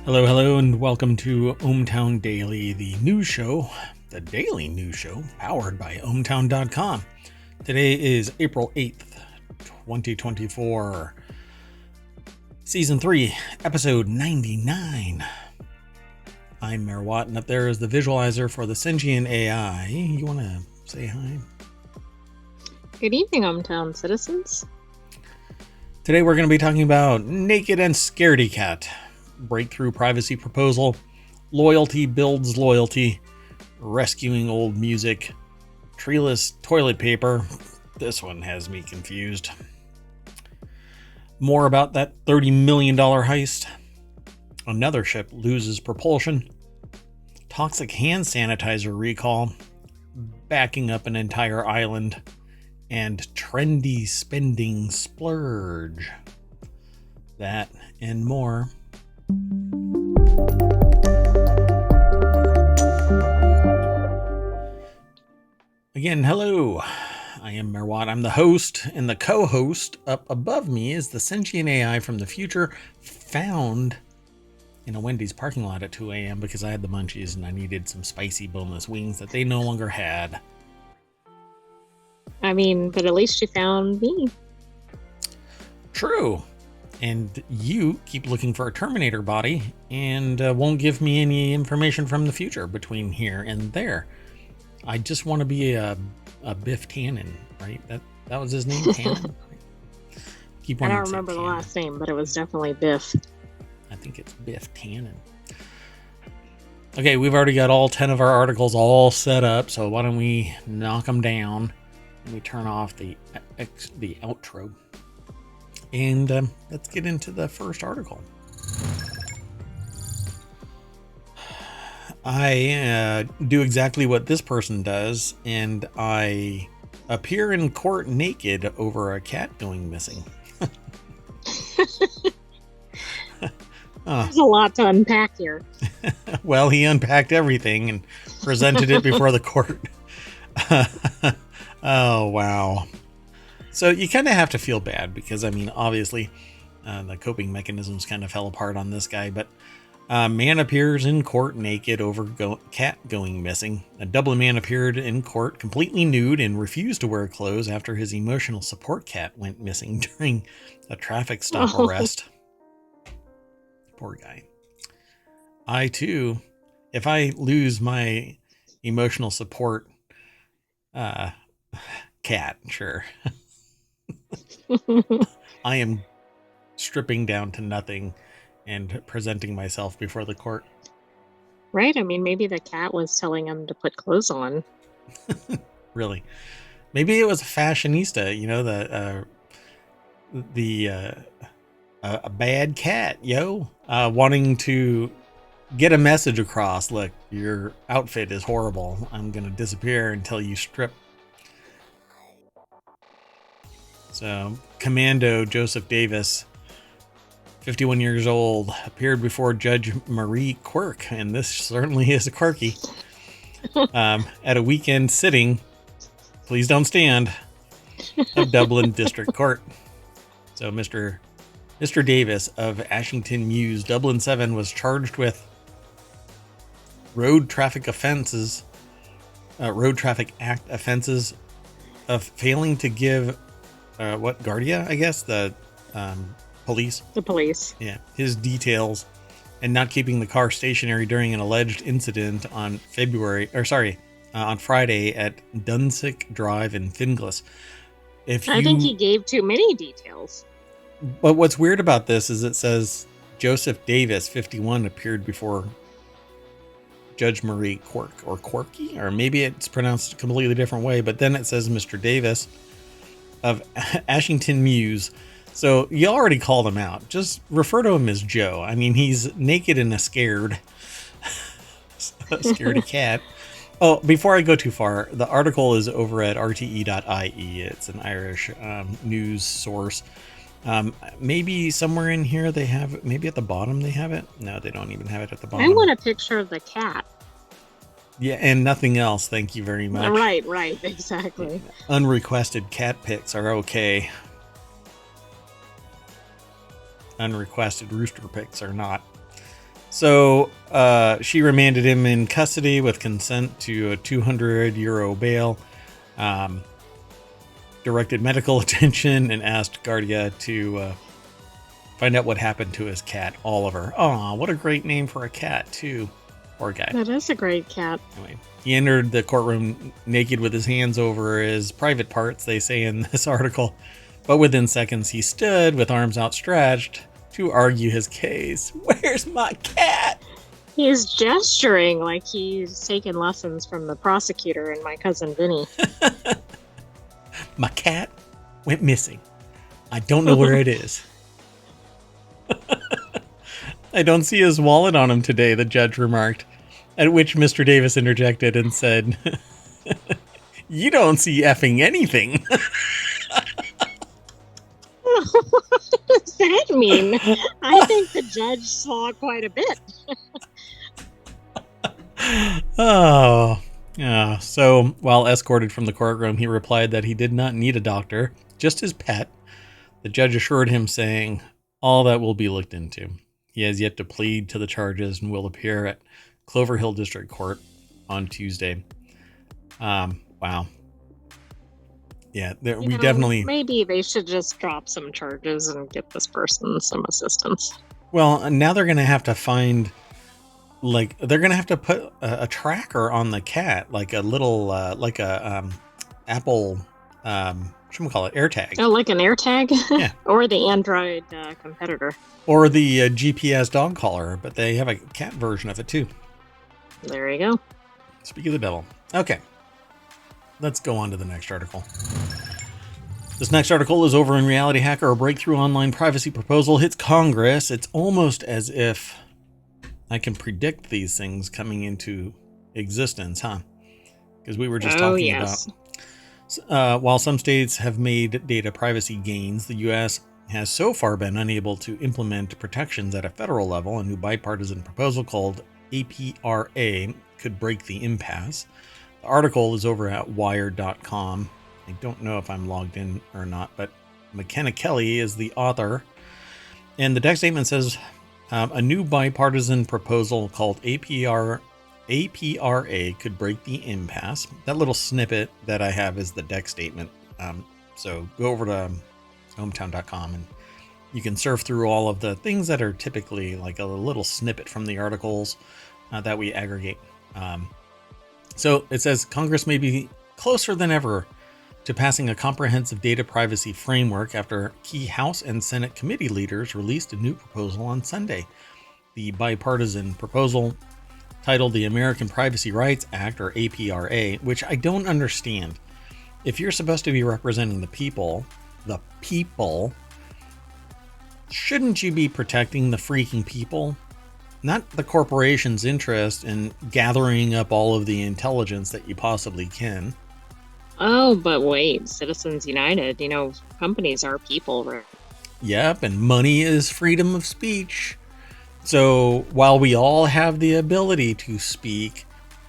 Hello, hello, and welcome to ohmTown Daily, the news show, the daily news show powered by ohmTown.com. Today is April 8th, 2024, Season 3, Episode 99. I'm Mayor Watt, and up there is the visualizer for the sentient AI. You want to say hi? Good evening, ohmTown citizens. Today we're going to be talking about Naked and Scaredy Cat. Breakthrough privacy proposal, loyalty builds loyalty, rescuing old music, treeless toilet paper. This one has me confused. More about that $30 million heist. Another ship loses propulsion. Toxic hand sanitizer recall. Backing up an entire island. And trendy spending splurge. That and more. Again, hello. I am Mayor Watt. I'm the host, and the co-host up above me is the sentient AI from the future, found in a Wendy's parking lot at 2 a.m. because I had the munchies and I needed some spicy boneless wings that they no longer had. I mean, but at least you found me. True. And you keep looking for a Terminator body and won't give me any information from the future between here and there. I just want to be a Biff Tannen, right? That was his name, Tannen? I don't remember the last name, but it was definitely Biff. I think it's Biff Tannen. Okay, we've already got all 10 of our articles all set up, so why don't we knock them down and we turn off the outro. And let's get into the first article. I do exactly what this person does, and I appear in court naked over a cat going missing. There's a lot to unpack here. Well, he unpacked everything and presented it before the court. Oh, wow. So you kind of have to feel bad because, I mean, obviously the coping mechanisms kind of fell apart on this guy. But man appears in court naked over cat going missing. A Dublin man appeared in court completely nude and refused to wear clothes after his emotional support cat went missing during a traffic stop arrest. Poor guy. I, too, if I lose my emotional support cat, sure. I am stripping down to nothing and presenting myself before the court. Right? I mean, maybe the cat was telling him to put clothes on. Really? Maybe it was a fashionista, you know, a bad cat, wanting to get a message across. Look, your outfit is horrible. I'm going to disappear until you strip. So, Commando Joseph Davis, 51 years old, appeared before Judge Marie Quirk, and this certainly is a quirky, at a weekend sitting, please don't stand, of Dublin District Court. So, Mr. Davis of Ashington Mews, Dublin 7, was charged with Road Traffic Act offenses of failing to give Guardia, I guess, the police. The police. Yeah, his details, and not keeping the car stationary during an alleged incident on Friday at Dunsick Drive in Finglas. I think he gave too many details. But what's weird about this is it says Joseph Davis, 51, appeared before Judge Marie Quirk, or Quirky, or maybe it's pronounced a completely different way, but then it says Mr. Davis of Ashington Mews. So you already called him out. Just refer to him as Joe. I mean, he's naked and a scaredy cat. Oh, before I go too far, the article is over at rte.ie. It's an Irish news source. Maybe somewhere in here they have it. Maybe at the bottom they have it. No, they don't even have it at the bottom. I want a picture of the cat. Yeah, and nothing else. Thank you very much. Right, exactly. Unrequested cat pics are okay. Unrequested rooster pics are not. So she remanded him in custody with consent to a €200 bail, directed medical attention, and asked Guardia to find out what happened to his cat, Oliver. Oh, what a great name for a cat, too. Poor guy. That is a great cat. Anyway, he entered the courtroom naked with his hands over his private parts, they say in this article. But within seconds, he stood with arms outstretched to argue his case. Where's my cat? He's gesturing like he's taken lessons from the prosecutor and my cousin Vinny. My cat went missing. I don't know where it is. I don't see his wallet on him today, the judge remarked, at which Mr. Davis interjected and said, you don't see effing anything. What does that mean? I think the judge saw quite a bit. Oh, yeah. So while escorted from the courtroom, he replied that he did not need a doctor, just his pet. The judge assured him, saying, all that will be looked into. He has yet to plead to the charges and will appear at Clover Hill District Court on Tuesday. Wow. Yeah, definitely... Maybe they should just drop some charges and get this person some assistance. Well, now they're going to have to find... Like, they're going to have to put a tracker on the cat, like a little, like a Apple, whatchamacallit, AirTag. Oh, like an AirTag? Yeah. Or the Android competitor. Or the GPS dog collar, but they have a cat version of it too. There you go. Speak of the devil. Okay. Let's go on to the next article. This next article is over in Reality Hacker. A breakthrough online privacy proposal hits Congress. It's almost as if I can predict these things coming into existence, huh? Because we were just talking about... while some states have made data privacy gains, the U.S. has so far been unable to implement protections at a federal level. A new bipartisan proposal called APRA could break the impasse. The article is over at wired.com. I don't know if I'm logged in or not, but McKenna Kelly is the author. And the text statement says, a new bipartisan proposal called APRA could break the impasse. That little snippet that I have is the deck statement. So go over to ohmTown.com and you can surf through all of the things that are typically like a little snippet from the articles that we aggregate. So it says Congress may be closer than ever to passing a comprehensive data privacy framework after key House and Senate committee leaders released a new proposal on Sunday. The bipartisan proposal, titled the American Privacy Rights Act, or APRA, which I don't understand. If you're supposed to be representing the people, shouldn't you be protecting the freaking people? Not the corporation's interest in gathering up all of the intelligence that you possibly can. Oh, but wait, Citizens United, companies are people, right? Yep, and money is freedom of speech. So while we all have the ability to speak,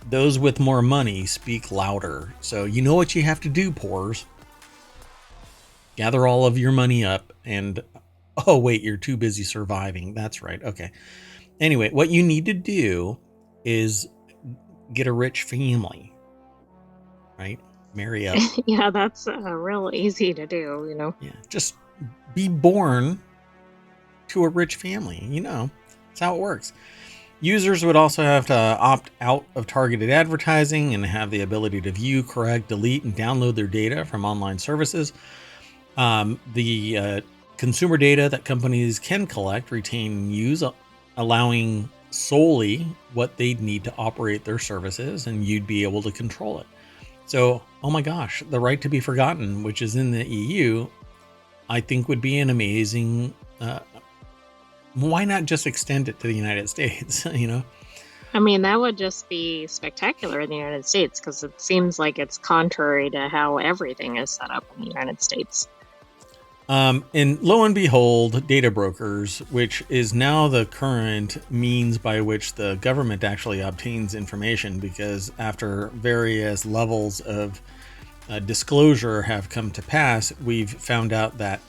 those with more money speak louder. So you know what you have to do, pores. Gather all of your money up and... Oh, wait, you're too busy surviving. That's right. Okay. Anyway, what you need to do is get a rich family, right? Marry up. Yeah, that's real easy to do, Yeah, just be born to a rich family. That's how it works. Users would also have to opt out of targeted advertising and have the ability to view, correct, delete, and download their data from online services. The consumer data that companies can collect, retain, and use, allowing solely what they'd need to operate their services, and you'd be able to control it. So, oh my gosh, the right to be forgotten, which is in the EU, I think would be an amazing... why not just extend it to the United States, I mean, that would just be spectacular in the United States, because it seems like it's contrary to how everything is set up in the United States. And lo and behold, data brokers, which is now the current means by which the government actually obtains information, because after various levels of disclosure have come to pass, we've found out that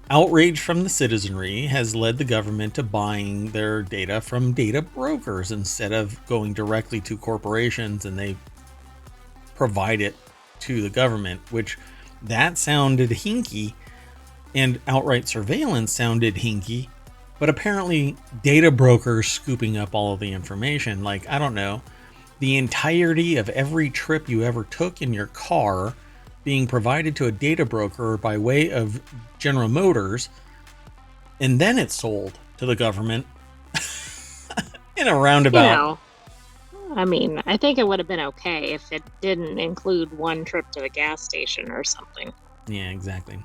Outrage from the citizenry has led the government to buying their data from data brokers instead of going directly to corporations, and they provide it to the government, which that sounded hinky, and outright surveillance sounded hinky. But apparently data brokers scooping up all of the information, like, I don't know, the entirety of every trip you ever took in your car being provided to a data broker by way of General Motors, and then it's sold to the government in a roundabout. I mean, I think it would have been okay if it didn't include one trip to the gas station or something. Yeah, exactly.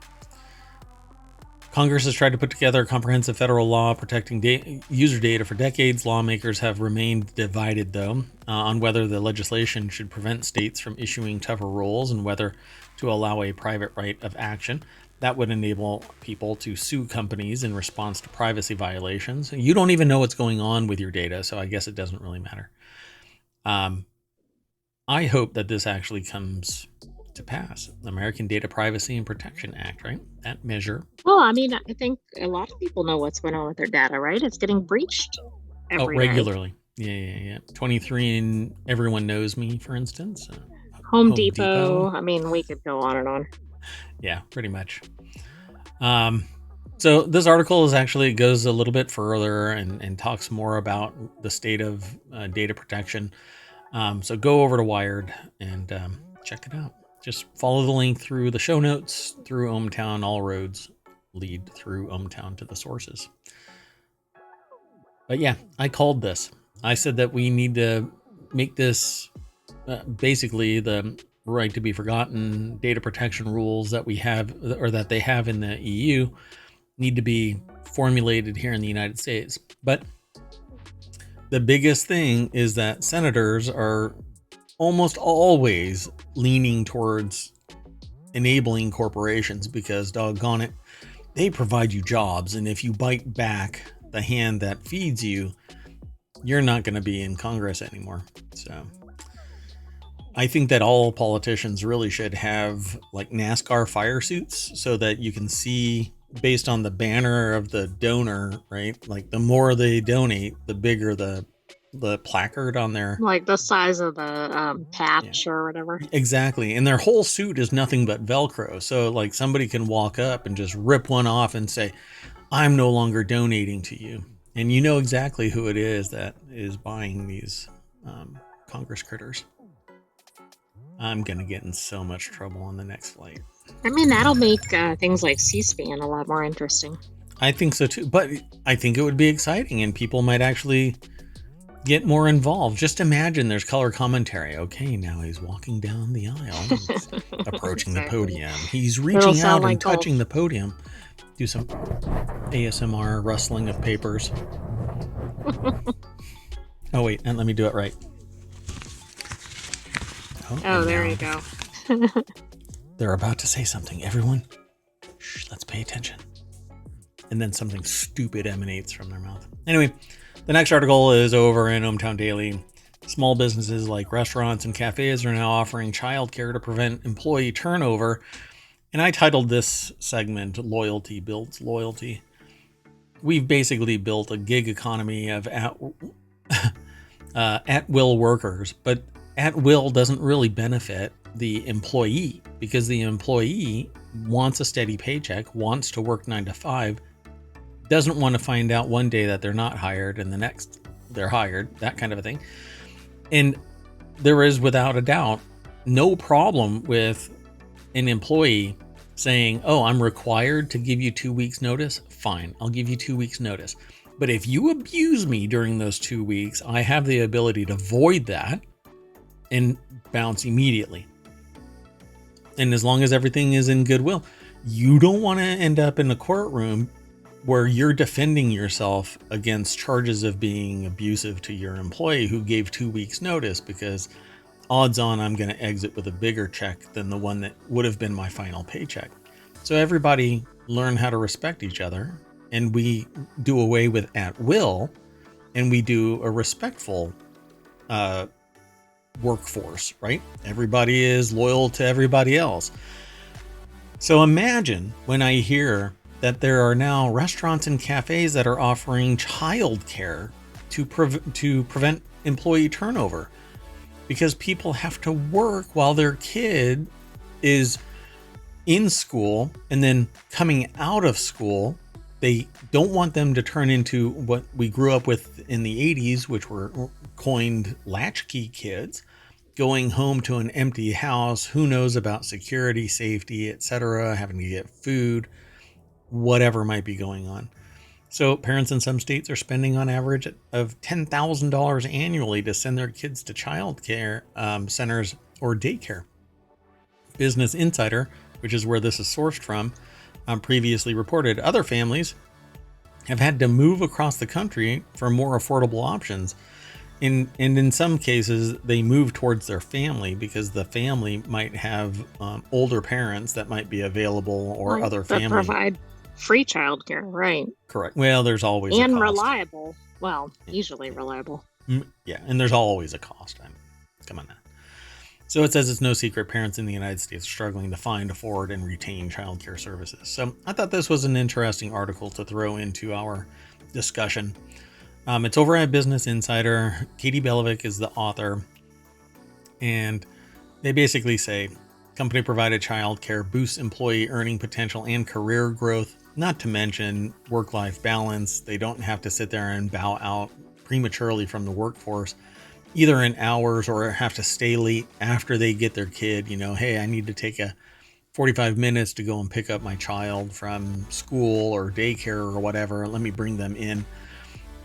Congress has tried to put together a comprehensive federal law protecting user data for decades. Lawmakers have remained divided, though, on whether the legislation should prevent states from issuing tougher rules and whether to allow a private right of action. That would enable people to sue companies in response to privacy violations. You don't even know what's going on with your data, so I guess it doesn't really matter. I hope that this actually comes to pass. The American Data Privacy and Protection Act, right? That measure. Well, I mean, I think a lot of people know what's going on with their data, right? It's getting breached every day. Regularly. Yeah. 23 and Everyone Knows Me, for instance. Home Depot. I mean, we could go on and on. Yeah, pretty much. So this article goes a little bit further and talks more about the state of data protection. So go over to Wired and check it out. Just follow the link through the show notes, through ohmTown. All roads lead through ohmTown to the sources. But yeah, I called this. I said that we need to make this basically the right to be forgotten data protection rules that we have, or that they have in the EU, need to be formulated here in the United States. But the biggest thing is that senators are almost always leaning towards enabling corporations because, doggone it, they provide you jobs. And if you bite back the hand that feeds you, you're not going to be in Congress anymore. So I think that all politicians really should have like NASCAR fire suits so that you can see based on the banner of the donor, right? Like the more they donate, the bigger the placard on their, like the size of the patch or whatever. Exactly. And their whole suit is nothing but Velcro. So like somebody can walk up and just rip one off and say, I'm no longer donating to you. And you know exactly who it is that is buying these Congress critters. I'm going to get in so much trouble on the next flight. I mean, that'll make things like C-SPAN a lot more interesting. I think so too. But I think it would be exciting and people might actually get more involved. Just imagine there's color commentary. Okay, now he's walking down the aisle. He's approaching the podium. He's reaching out and touching the podium. Do some ASMR rustling of papers. Oh, wait, and let me do it right. Oh, there you go. They're about to say something. Everyone, shh, let's pay attention. And then something stupid emanates from their mouth. Anyway, the next article is over in ohmTown Daily. Small businesses like restaurants and cafes are now offering childcare to prevent employee turnover. And I titled this segment, Loyalty Builds Loyalty. We've basically built a gig economy of at-will workers, but at-will doesn't really benefit the employee because the employee wants a steady paycheck, wants to work 9 to 5, doesn't want to find out one day that they're not hired and the next they're hired, that kind of a thing. And there is, without a doubt, no problem with an employee saying, oh, I'm required to give you 2 weeks notice. Fine, I'll give you 2 weeks notice. But if you abuse me during those 2 weeks, I have the ability to void that and bounce immediately. And as long as everything is in goodwill, you don't want to end up in a courtroom where you're defending yourself against charges of being abusive to your employee who gave 2 weeks notice, because odds on I'm going to exit with a bigger check than the one that would have been my final paycheck. So everybody learn how to respect each other, and we do away with at will, and we do a respectful workforce, right? Everybody is loyal to everybody else. So imagine when I hear that there are now restaurants and cafes that are offering childcare to prevent employee turnover, because people have to work while their kid is in school, and then coming out of school, they don't want them to turn into what we grew up with in the 80s, which were coined latchkey kids, going home to an empty house, who knows about security, safety, etc., having to get food, whatever might be going on. So parents in some states are spending on average of $10,000 annually to send their kids to child care centers or daycare. Business Insider, which is where this is sourced from, previously reported other families have had to move across the country for more affordable options. And in some cases, they move towards their family because the family might have older parents that might be available, or other family. Provide free childcare, right? Correct. Well, there's always a cost. And reliable. Well, usually reliable. Yeah, and there's always a cost. Come on now. So it says it's no secret parents in the United States are struggling to find, afford, and retain childcare services. So I thought this was an interesting article to throw into our discussion. It's over at Business Insider. Katie Belovic is the author. And they basically say, company provided childcare boosts employee earning potential and career growth, not to mention work-life balance. They don't have to sit there and bow out prematurely from the workforce, either in hours or have to stay late after they get their kid. You know, hey, I need to take a 45 minutes to go and pick up my child from school or daycare or whatever. Let me bring them in.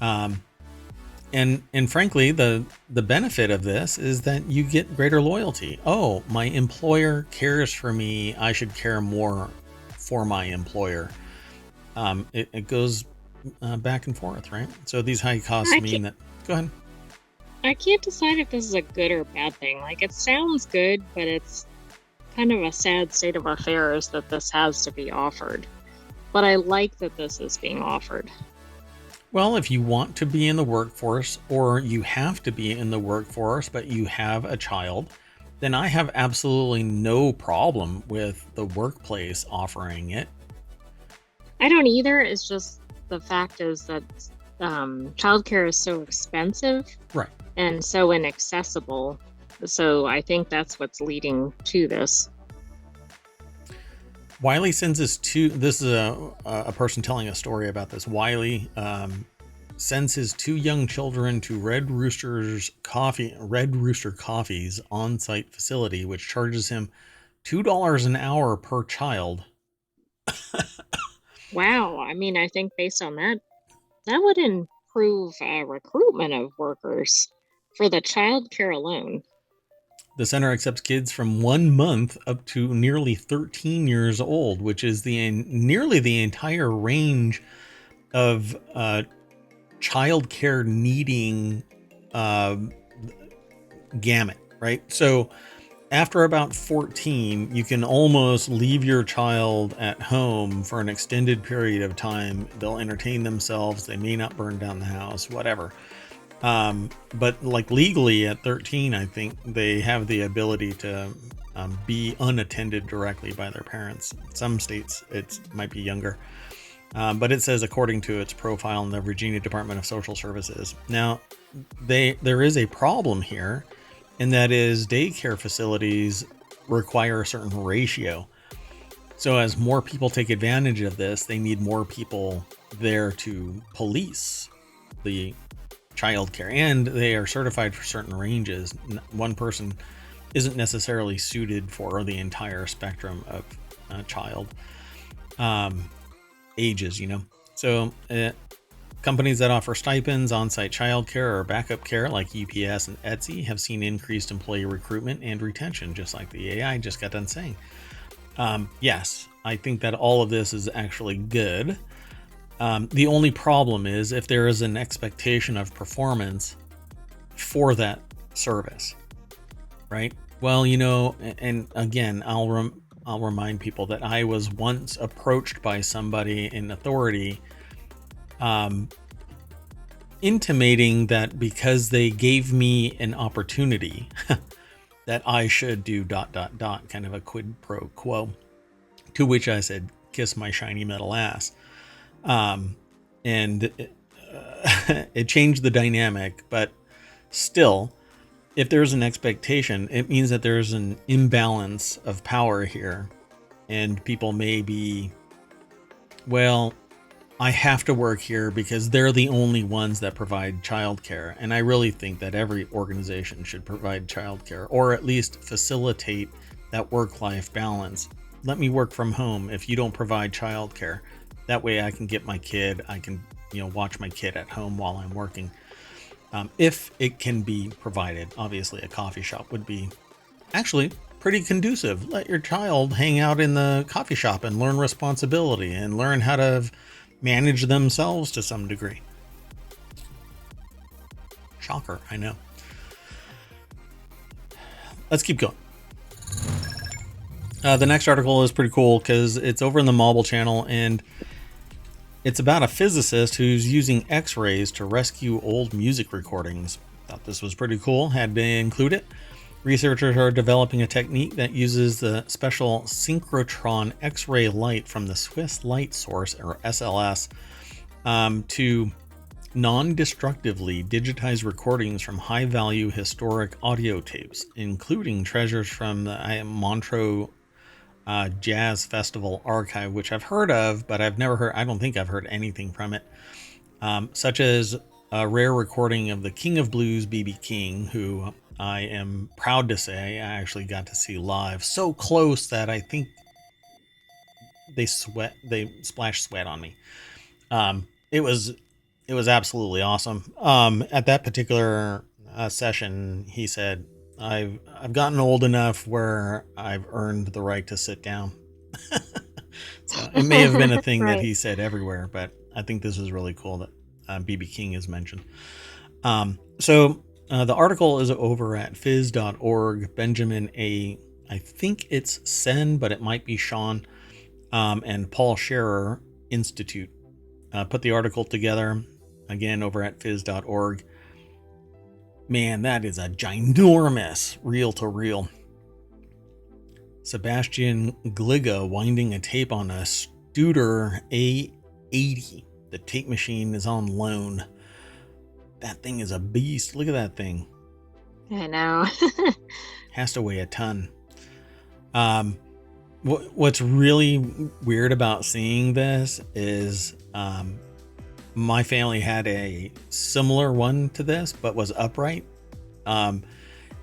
And frankly, the benefit of this is that you get greater loyalty. Oh, my employer cares for me. I should care more for my employer. It goes back and forth, right? So these high costs mean that. Go ahead. I can't decide if this is a good or bad thing. Like, it sounds good, but it's kind of a sad state of affairs that this has to be offered. But I like that this is being offered. Well, if you want to be in the workforce, or you have to be in the workforce, but you have a child, then I have absolutely no problem with the workplace offering it. I don't either. It's just the fact is that childcare is so expensive, right, and so inaccessible. So I think that's what's leading to this. Wiley sends this is a person telling a story about this. Wiley sends his 2 young children to Red Rooster Coffee's on-site facility, which charges him $2 an hour per child. Wow. I mean, I think based on that would improve recruitment of workers for the child care alone. The center accepts kids from 1 month up to nearly 13 years old, which is nearly the entire range of child care needing gamut, right? So after about 14, you can almost leave your child at home for an extended period of time. They'll entertain themselves. They may not burn down the house, whatever. But like legally at 13, I think they have the ability to be unattended directly by their parents. Some states it might be younger. But it says, according to its profile in the Virginia Department of Social Services. Now, there is a problem here, and that is daycare facilities require a certain ratio. So as more people take advantage of this, they need more people there to police the childcare, and they are certified for certain ranges. One person isn't necessarily suited for the entire spectrum of child ages, you know. So companies that offer stipends, on-site childcare, or backup care like UPS and Etsy have seen increased employee recruitment and retention, just like the AI just got done saying. Yes, I think that all of this is actually good. The only problem is if there is an expectation of performance for that service, right? Well, you know, and again, I'll remind people that I was once approached by somebody in authority, intimating that because they gave me an opportunity that I should do ... kind of a quid pro quo, to which I said, kiss my shiny metal ass. And it changed the dynamic, but still, if there's an expectation, it means that there's an imbalance of power here. And people may be, well, I have to work here because they're the only ones that provide childcare. And I really think that every organization should provide childcare, or at least facilitate that work-life balance. Let me work from home if you don't provide childcare. That way I can get my kid, I can, watch my kid at home while I'm working. If it can be provided. Obviously, a coffee shop would be actually pretty conducive. Let your child hang out in the coffee shop and learn responsibility and learn how to manage themselves to some degree. Shocker, I know. Let's keep going. The next article is pretty cool because it's over in the Mobile channel, and it's about a physicist who's using X-rays to rescue old music recordings. Thought this was pretty cool, had to include it. Researchers are developing a technique that uses the special synchrotron X-ray light from the Swiss Light Source, or SLS, to non-destructively digitize recordings from high-value historic audio tapes, including treasures from the Montreux Jazz Festival archive, which I've heard of, but I've never heard, I don't think I've heard anything from it, such as a rare recording of the King of Blues, B.B. King, who I am proud to say I actually got to see live. So close that I think they splashed sweat on me. It was absolutely awesome. At that particular session, he said, I've gotten old enough where I've earned the right to sit down. So it may have been a thing Right. that he said everywhere, but I think this is really cool that B.B. King is mentioned. The article is over at phys.org. Benjamin I think it's Sen, but it might be Sean, and Paul Scherer Institute put the article together, again, over at phys.org. Man, that is a ginormous reel-to-reel. Sebastian Gliga winding a tape on a Studer A80. The tape machine is on loan. That thing is a beast. Look at that thing. I know. Has to weigh a ton. What's really weird about seeing this is my family had a similar one to this, but was upright. And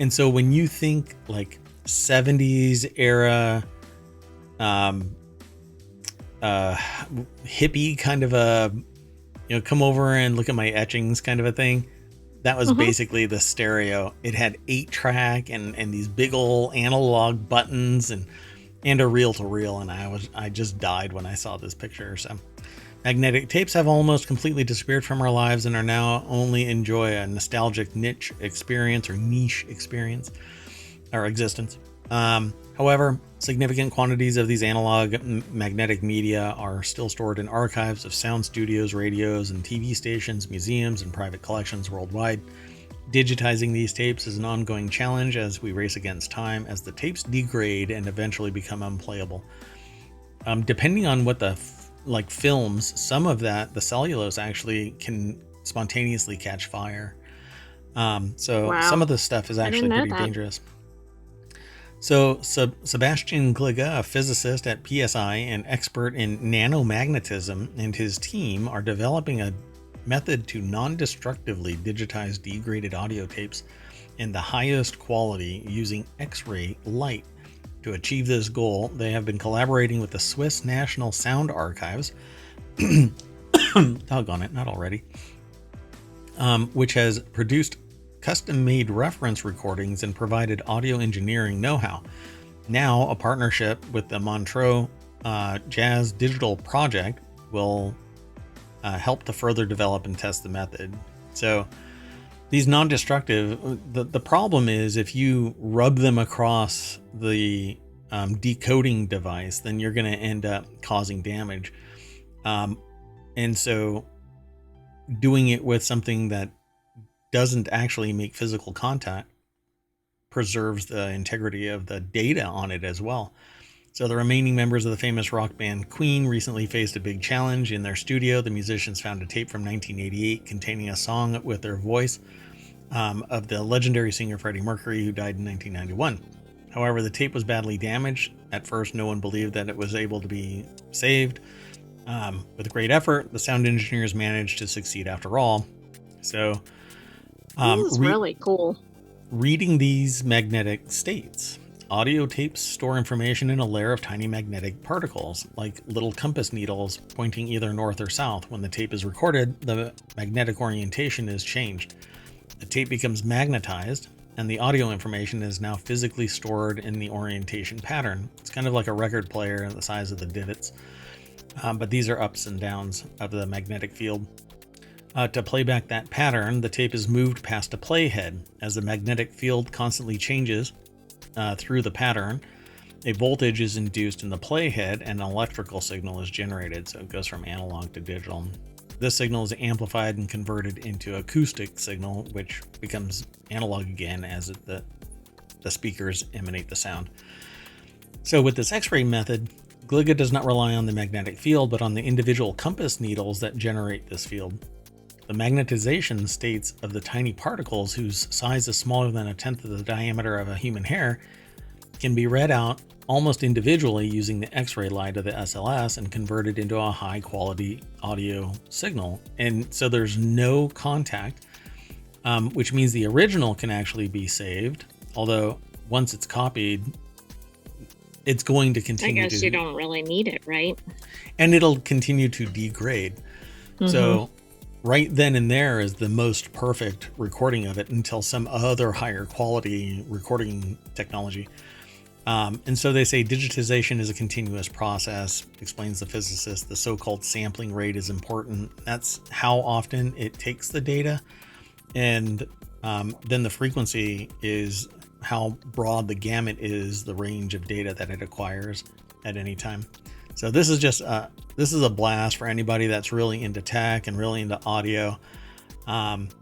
so when you think like 70s era hippie kind of a, come over and look at my etchings kind of a thing, that was basically the stereo. It had 8-track and these big old analog buttons and a reel-to-reel, and I just died when I saw this picture. So magnetic tapes have almost completely disappeared from our lives and are now only enjoy a nostalgic niche experience or existence. However, significant quantities of these analog magnetic media are still stored in archives of sound studios, radios, and TV stations, museums, and private collections worldwide. Digitizing these tapes is an ongoing challenge as we race against time, as the tapes degrade and eventually become unplayable. Depending on what the films, some of the cellulose actually can spontaneously catch fire. Wow. Some of the stuff is actually pretty dangerous. So Sebastian Gliga, a physicist at PSI and expert in nanomagnetism, and his team are developing a method to non-destructively digitize degraded audio tapes in the highest quality using X-ray light. To achieve this goal, they have been collaborating with the Swiss National Sound Archives, doggone it, not already, which has produced custom-made reference recordings and provided audio engineering know-how. Now, a partnership with the Montreux Jazz Digital Project will help to further develop and test the method. So these non-destructive, the problem is if you rub them across the decoding device, then you're going to end up causing damage. And so doing it with something that doesn't actually make physical contact preserves the integrity of the data on it as well. So the remaining members of the famous rock band Queen recently faced a big challenge. In their studio, the musicians found a tape from 1988 containing a song with their voice of the legendary singer Freddie Mercury, who died in 1991. However, the tape was badly damaged. At first, no one believed that it was able to be saved. With great effort, the sound engineers managed to succeed after all. So, This is really cool. reading these magnetic states. Audio tapes store information in a layer of tiny magnetic particles, like little compass needles pointing either north or south. When the tape is recorded, the magnetic orientation is changed. The tape becomes magnetized, and the audio information is now physically stored in the orientation pattern. It's kind of like a record player the size of the divots, but these are ups and downs of the magnetic field. To play back that pattern, the tape is moved past a playhead. As the magnetic field constantly changes through the pattern, a voltage is induced in the playhead and an electrical signal is generated, so it goes from analog to digital. This signal is amplified and converted into acoustic signal, which becomes analog again as the speakers emanate the sound. So with this X-ray method, Gliga does not rely on the magnetic field, but on the individual compass needles that generate this field. The magnetization states of the tiny particles, whose size is smaller than 1/10 of the diameter of a human hair, can be read out almost individually using the X-ray light of the SLS and converted into a high quality audio signal. And so there's no contact, which means the original can actually be saved. Although once it's copied, it's going to continue. I guess you don't really need it, right? And it'll continue to degrade. Mm-hmm. So right then and there is the most perfect recording of it until some other higher quality recording technology. And so they say digitization is a continuous process, explains the physicist. The so-called sampling rate is important. That's how often it takes the data. And then the frequency is how broad the gamut is, the range of data that it acquires at any time. So this is just this is a blast for anybody that's really into tech and really into audio. And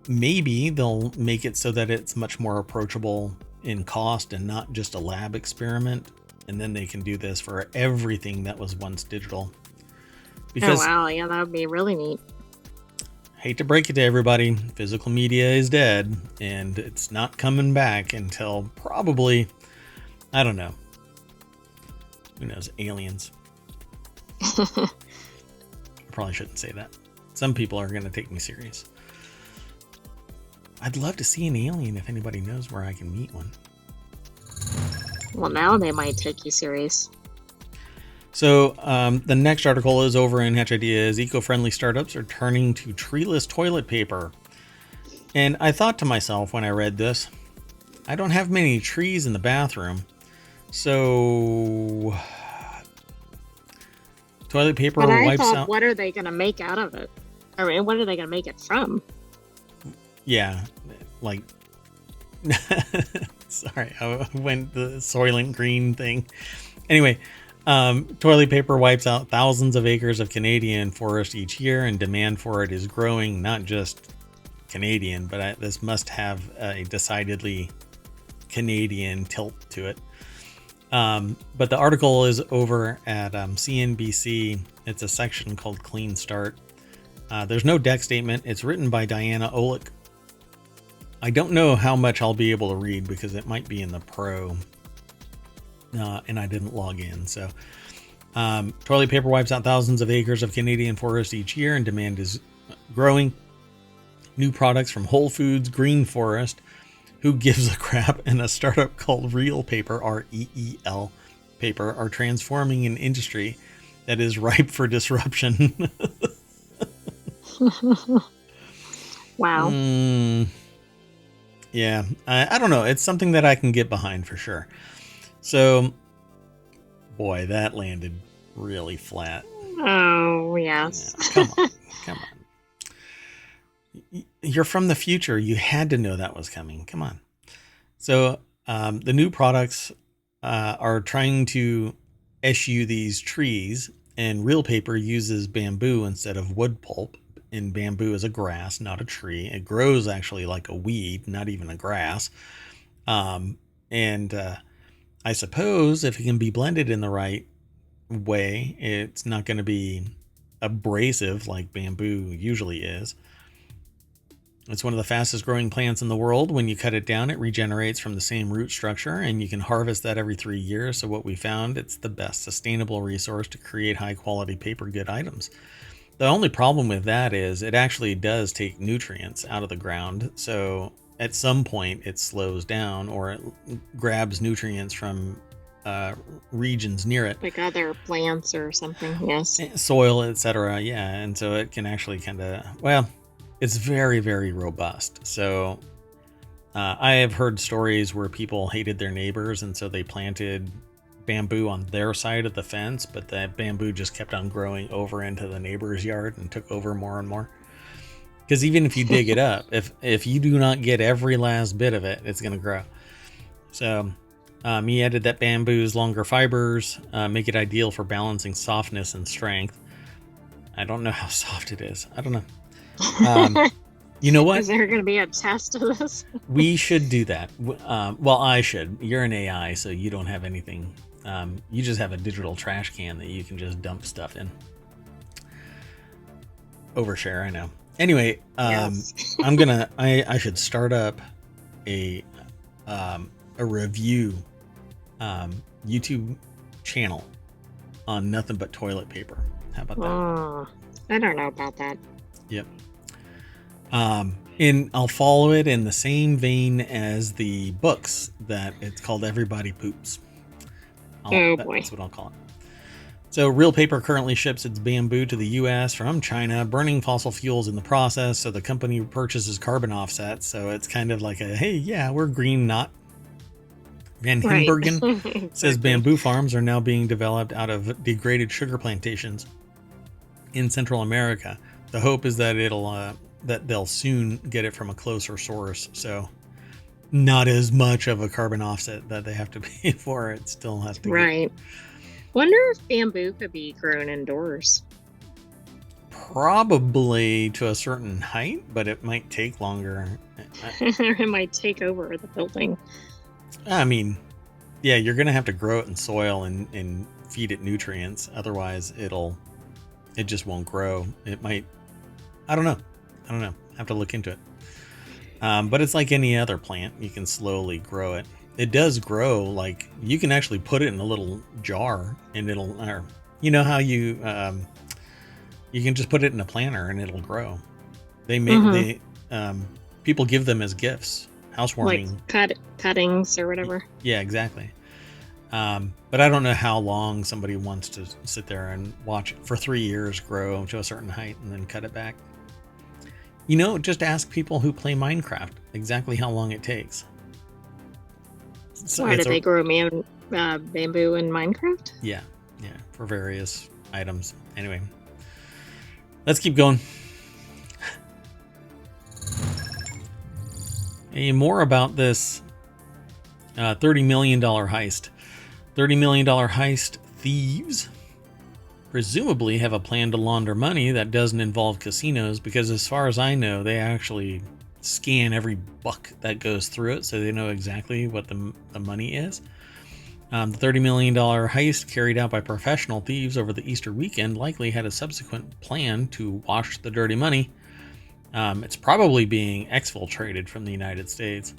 maybe they'll make it so that it's much more approachable in cost and not just a lab experiment. And then they can do this for everything that was once digital. Because, oh wow, yeah, that would be really neat. Hate to break it to everybody, physical media is dead and it's not coming back until probably, I don't know, who knows, aliens. I probably shouldn't say that. Some people are going to take me serious. I'd love to see an alien if anybody knows where I can meet one. Well, now they might take you serious. So the next article is over in Hatch Ideas. Eco-friendly startups are turning to treeless toilet paper. And I thought to myself when I read this, I don't have many trees in the bathroom. So toilet paper wipes out. What are they going to make out of it? I mean, what are they going to make it from? Yeah, like, sorry, I went the Soylent Green thing. Anyway, toilet paper wipes out thousands of acres of Canadian forest each year, and demand for it is growing. Not just Canadian, but this must have a decidedly Canadian tilt to it. But the article is over at CNBC. It's a section called Clean Start. There's no deck statement. It's written by Diana Olick. I don't know how much I'll be able to read because it might be in the Pro, and I didn't log in. So toilet paper wipes out thousands of acres of Canadian forest each year, and demand is growing. New products from Whole Foods, Green Forest, Who Gives a Crap, and a startup called Reel Paper, REEL Paper, are transforming an industry that is ripe for disruption. Wow. Yeah, I don't know. It's something that I can get behind for sure. So, boy, that landed really flat. Oh, yes. Yeah, come on. You're from the future. You had to know that was coming. Come on. So, the new products are trying to eschew these trees, and Reel Paper uses bamboo instead of wood pulp. And bamboo is a grass, not a tree. It grows actually like a weed, not even a grass. And I suppose if it can be blended in the right way, it's not going to be abrasive like bamboo usually is. It's one of the fastest growing plants in the world. When you cut it down, it regenerates from the same root structure, and you can harvest that every 3 years. So what we found, it's the best sustainable resource to create high quality paper good items. The only problem with that is it actually does take nutrients out of the ground. So at some point it slows down, or it grabs nutrients from regions near it, Like other plants or something. Yes. soil, etc. Yeah, and so it can actually kind of, well, it's very, very robust. So I have heard stories where people hated their neighbors, and so they planted bamboo on their side of the fence, but that bamboo just kept on growing over into the neighbor's yard and took over more and more. Because even if you dig it up, if you do not get every last bit of it, it's going to grow. So he added that bamboo's longer fibers make it ideal for balancing softness and strength. I don't know how soft it is. I don't know. You know what? Is there going to be a test of this? We should do that. Well, I should. You're an AI, so you don't have anything. You just have a digital trash can that you can just dump stuff in. Overshare, I know. Anyway, Yes. I should start up a review YouTube channel on nothing but toilet paper. How about that? Oh, I don't know about that. Yep. And I'll follow it in the same vein as the books that it's called Everybody Poops. Oh boy. That's what I'll call it. So Real Paper currently ships its bamboo to the US from China, burning fossil fuels in the process. So the company purchases carbon offsets. So it's kind of like a, hey, yeah, we're green, not. Van Himbergen says bamboo farms are now being developed out of degraded sugar plantations in Central America. The hope is that that they'll soon get it from a closer source. So not as much of a carbon offset that they have to pay for. It still has to Right. Wonder if bamboo could be grown indoors. Probably to a certain height, but it might take longer. It might take over the building. I mean, yeah, you're going to have to grow it in soil and feed it nutrients. Otherwise, it just won't grow. It might, I don't know. I have to look into it. But it's like any other plant. You can slowly grow it. It does grow. Like, you can actually put it in a little jar and or you know how you can just put it in a planter and it'll grow. They make, people give them as gifts, housewarming. Like cuttings or whatever. Yeah, exactly. But I don't know how long somebody wants to sit there and watch it for 3 years grow to a certain height and then cut it back. You know, just ask people who play Minecraft exactly how long it takes. So why did they grow bamboo in Minecraft? Yeah, for various items. Anyway, let's keep going. More about this $30 million heist. $30 million heist thieves presumably have a plan to launder money that doesn't involve casinos, because as far as I know, they actually scan every buck that goes through it, so they know exactly what the money is. The $30 million heist, carried out by professional thieves over the Easter weekend, likely had a subsequent plan to wash the dirty money. It's probably being exfiltrated from the United States.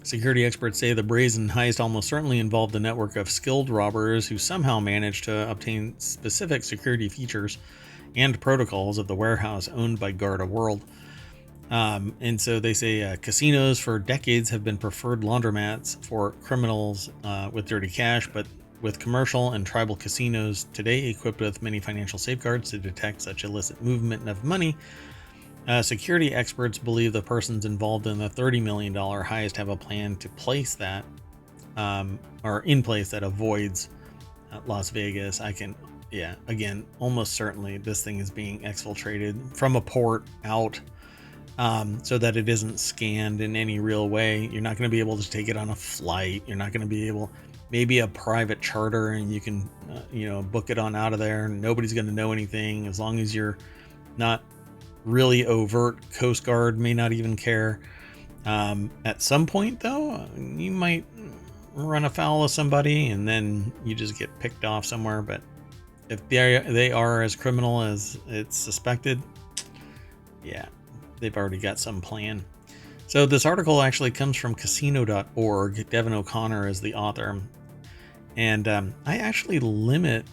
Security experts say the brazen heist almost certainly involved a network of skilled robbers who somehow managed to obtain specific security features and protocols of the warehouse owned by Garda World. And so they say casinos for decades have been preferred laundromats for criminals with dirty cash, but with commercial and tribal casinos today equipped with many financial safeguards to detect such illicit movement of money, security experts believe the persons involved in the $30 million heist have a plan to place that, or in place that avoids Las Vegas. Again, almost certainly this thing is being exfiltrated from a port out, so that it isn't scanned in any real way. You're not going to be able to take it on a flight. You're not going to be able, maybe a private charter, and you can, book it on out of there. Nobody's going to know anything as long as you're not really overt. Coast Guard may not even care. At some point, though, you might run afoul of somebody and then you just get picked off somewhere. But if they are as criminal as it's suspected, yeah, they've already got some plan. So this article actually comes from casino.org. Devin O'Connor is the author. And I actually limit,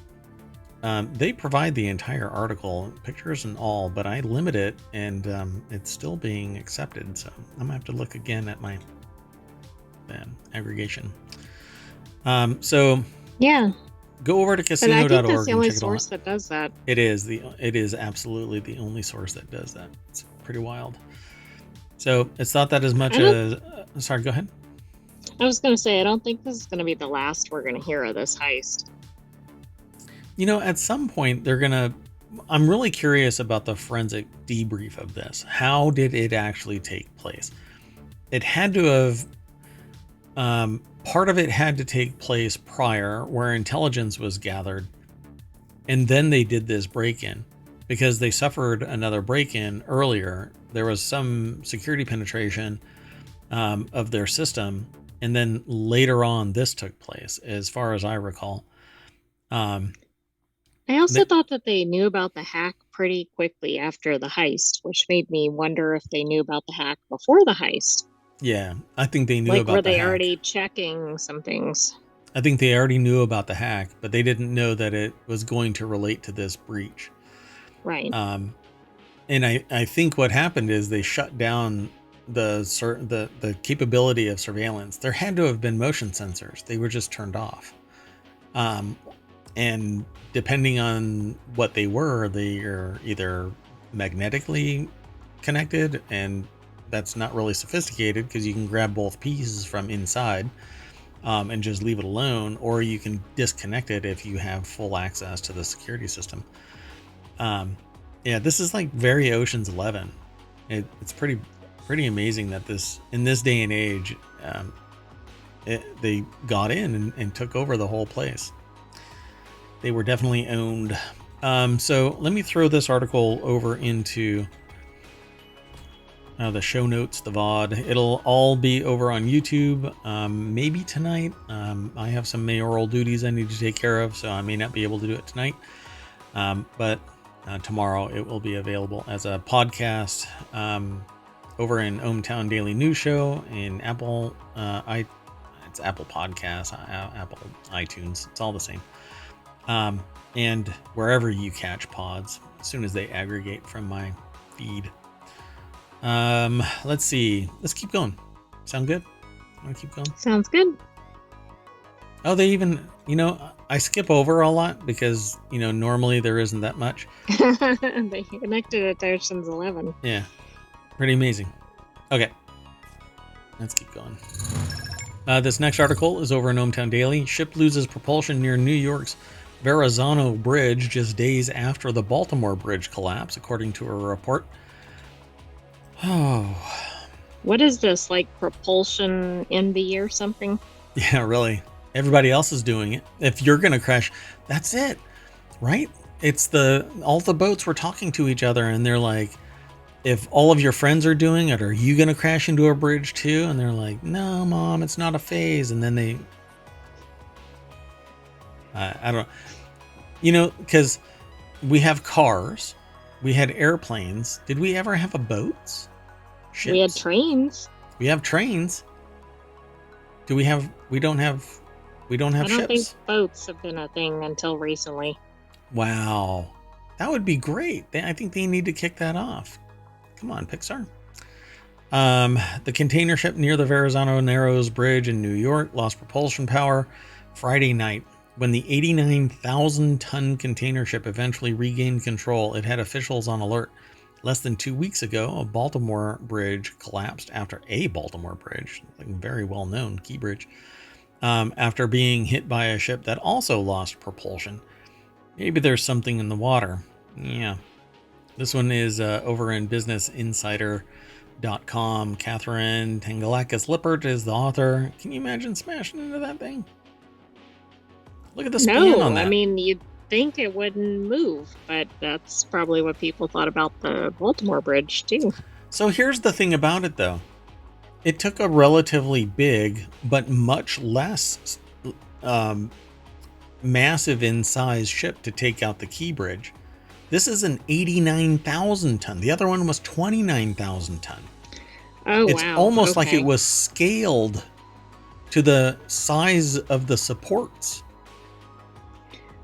they provide the entire article, pictures and all, but I limit it and it's still being accepted. So I'm gonna have to look again at my aggregation. So yeah, go over to but I casino.org think that's the and only check it all source out. that does that. It is absolutely the only source that does that. It's pretty wild. So it's not that as much as, sorry, go ahead. I was going to say, I don't think this is going to be the last we're going to hear of this heist. You know, at some point they're going to, I'm really curious about the forensic debrief of this. How did it actually take place? It had to have, part of it had to take place prior where intelligence was gathered. And then they did this break-in because they suffered another break-in earlier. There was some security penetration of their system. And then later on, this took place, as far as I recall. I also thought that they knew about the hack pretty quickly after the heist, which made me wonder if they knew about the hack before the heist. Yeah, I think they knew like, about were the they hack. already checking some things? I think they already knew about the hack, but they didn't know that it was going to relate to this breach. Right. And I think what happened is they shut down the capability of surveillance. There had to have been motion sensors. They were just turned off. And depending on what they are either magnetically connected, and that's not really sophisticated because you can grab both pieces from inside and just leave it alone, or you can disconnect it if you have full access to the security system. Yeah, this is like very Ocean's 11. It's pretty amazing that in this day and age, they got in and took over the whole place. They were definitely owned. So let me throw this article over into the show notes, the VOD. It'll all be over on YouTube. Maybe tonight. I have some mayoral duties I need to take care of, so I may not be able to do it tonight. But tomorrow it will be available as a podcast over in ohmTown Daily News Show in Apple. It's Apple Podcasts, Apple iTunes. It's all the same. And wherever you catch pods, as soon as they aggregate from my feed. Let's see. Let's keep going. Sound good? Want to keep going? Sounds good. Oh, they even, I skip over a lot because, normally there isn't that much. They connected it to Ocean's 11. Yeah. Pretty amazing. Okay. Let's keep going. This next article is over in ohmTown Daily. Ship loses propulsion near New York's Verrazano Bridge just days after the Baltimore Bridge collapse, according to a report. Oh. What is this, like propulsion envy or something? Yeah, really. Everybody else is doing it. If you're going to crash, that's it, right? It's all the boats were talking to each other and they're like, if all of your friends are doing it, are you going to crash into a bridge too? And they're like, no, Mom, it's not a phase. And then I don't know, because we have cars, we had airplanes. Did we ever have boats? Ships? We had trains. We have trains. We don't have I don't ships. think boats have been a thing until recently. Wow. That would be great. I think they need to kick that off. Come on, Pixar. The container ship near the Verrazano Narrows Bridge in New York lost propulsion power Friday night. When the 89,000-ton container ship eventually regained control, it had officials on alert. Less than 2 weeks ago, a Baltimore bridge collapsed after a Baltimore bridge, like very well-known key bridge, after being hit by a ship that also lost propulsion. Maybe there's something in the water. Yeah. This one is over in businessinsider.com. Catherine Tangalakis Lippert is the author. Can you imagine smashing into that thing? Look at the span on that. I mean, you'd think it wouldn't move, but that's probably what people thought about the Baltimore Bridge, too. So here's the thing about it, though. It took a relatively big, but much less um, massive in size ship to take out the Key Bridge. This is an 89,000 ton. The other one was 29,000 ton. Oh, It's wow. almost like it Okay. was scaled to the size of the supports.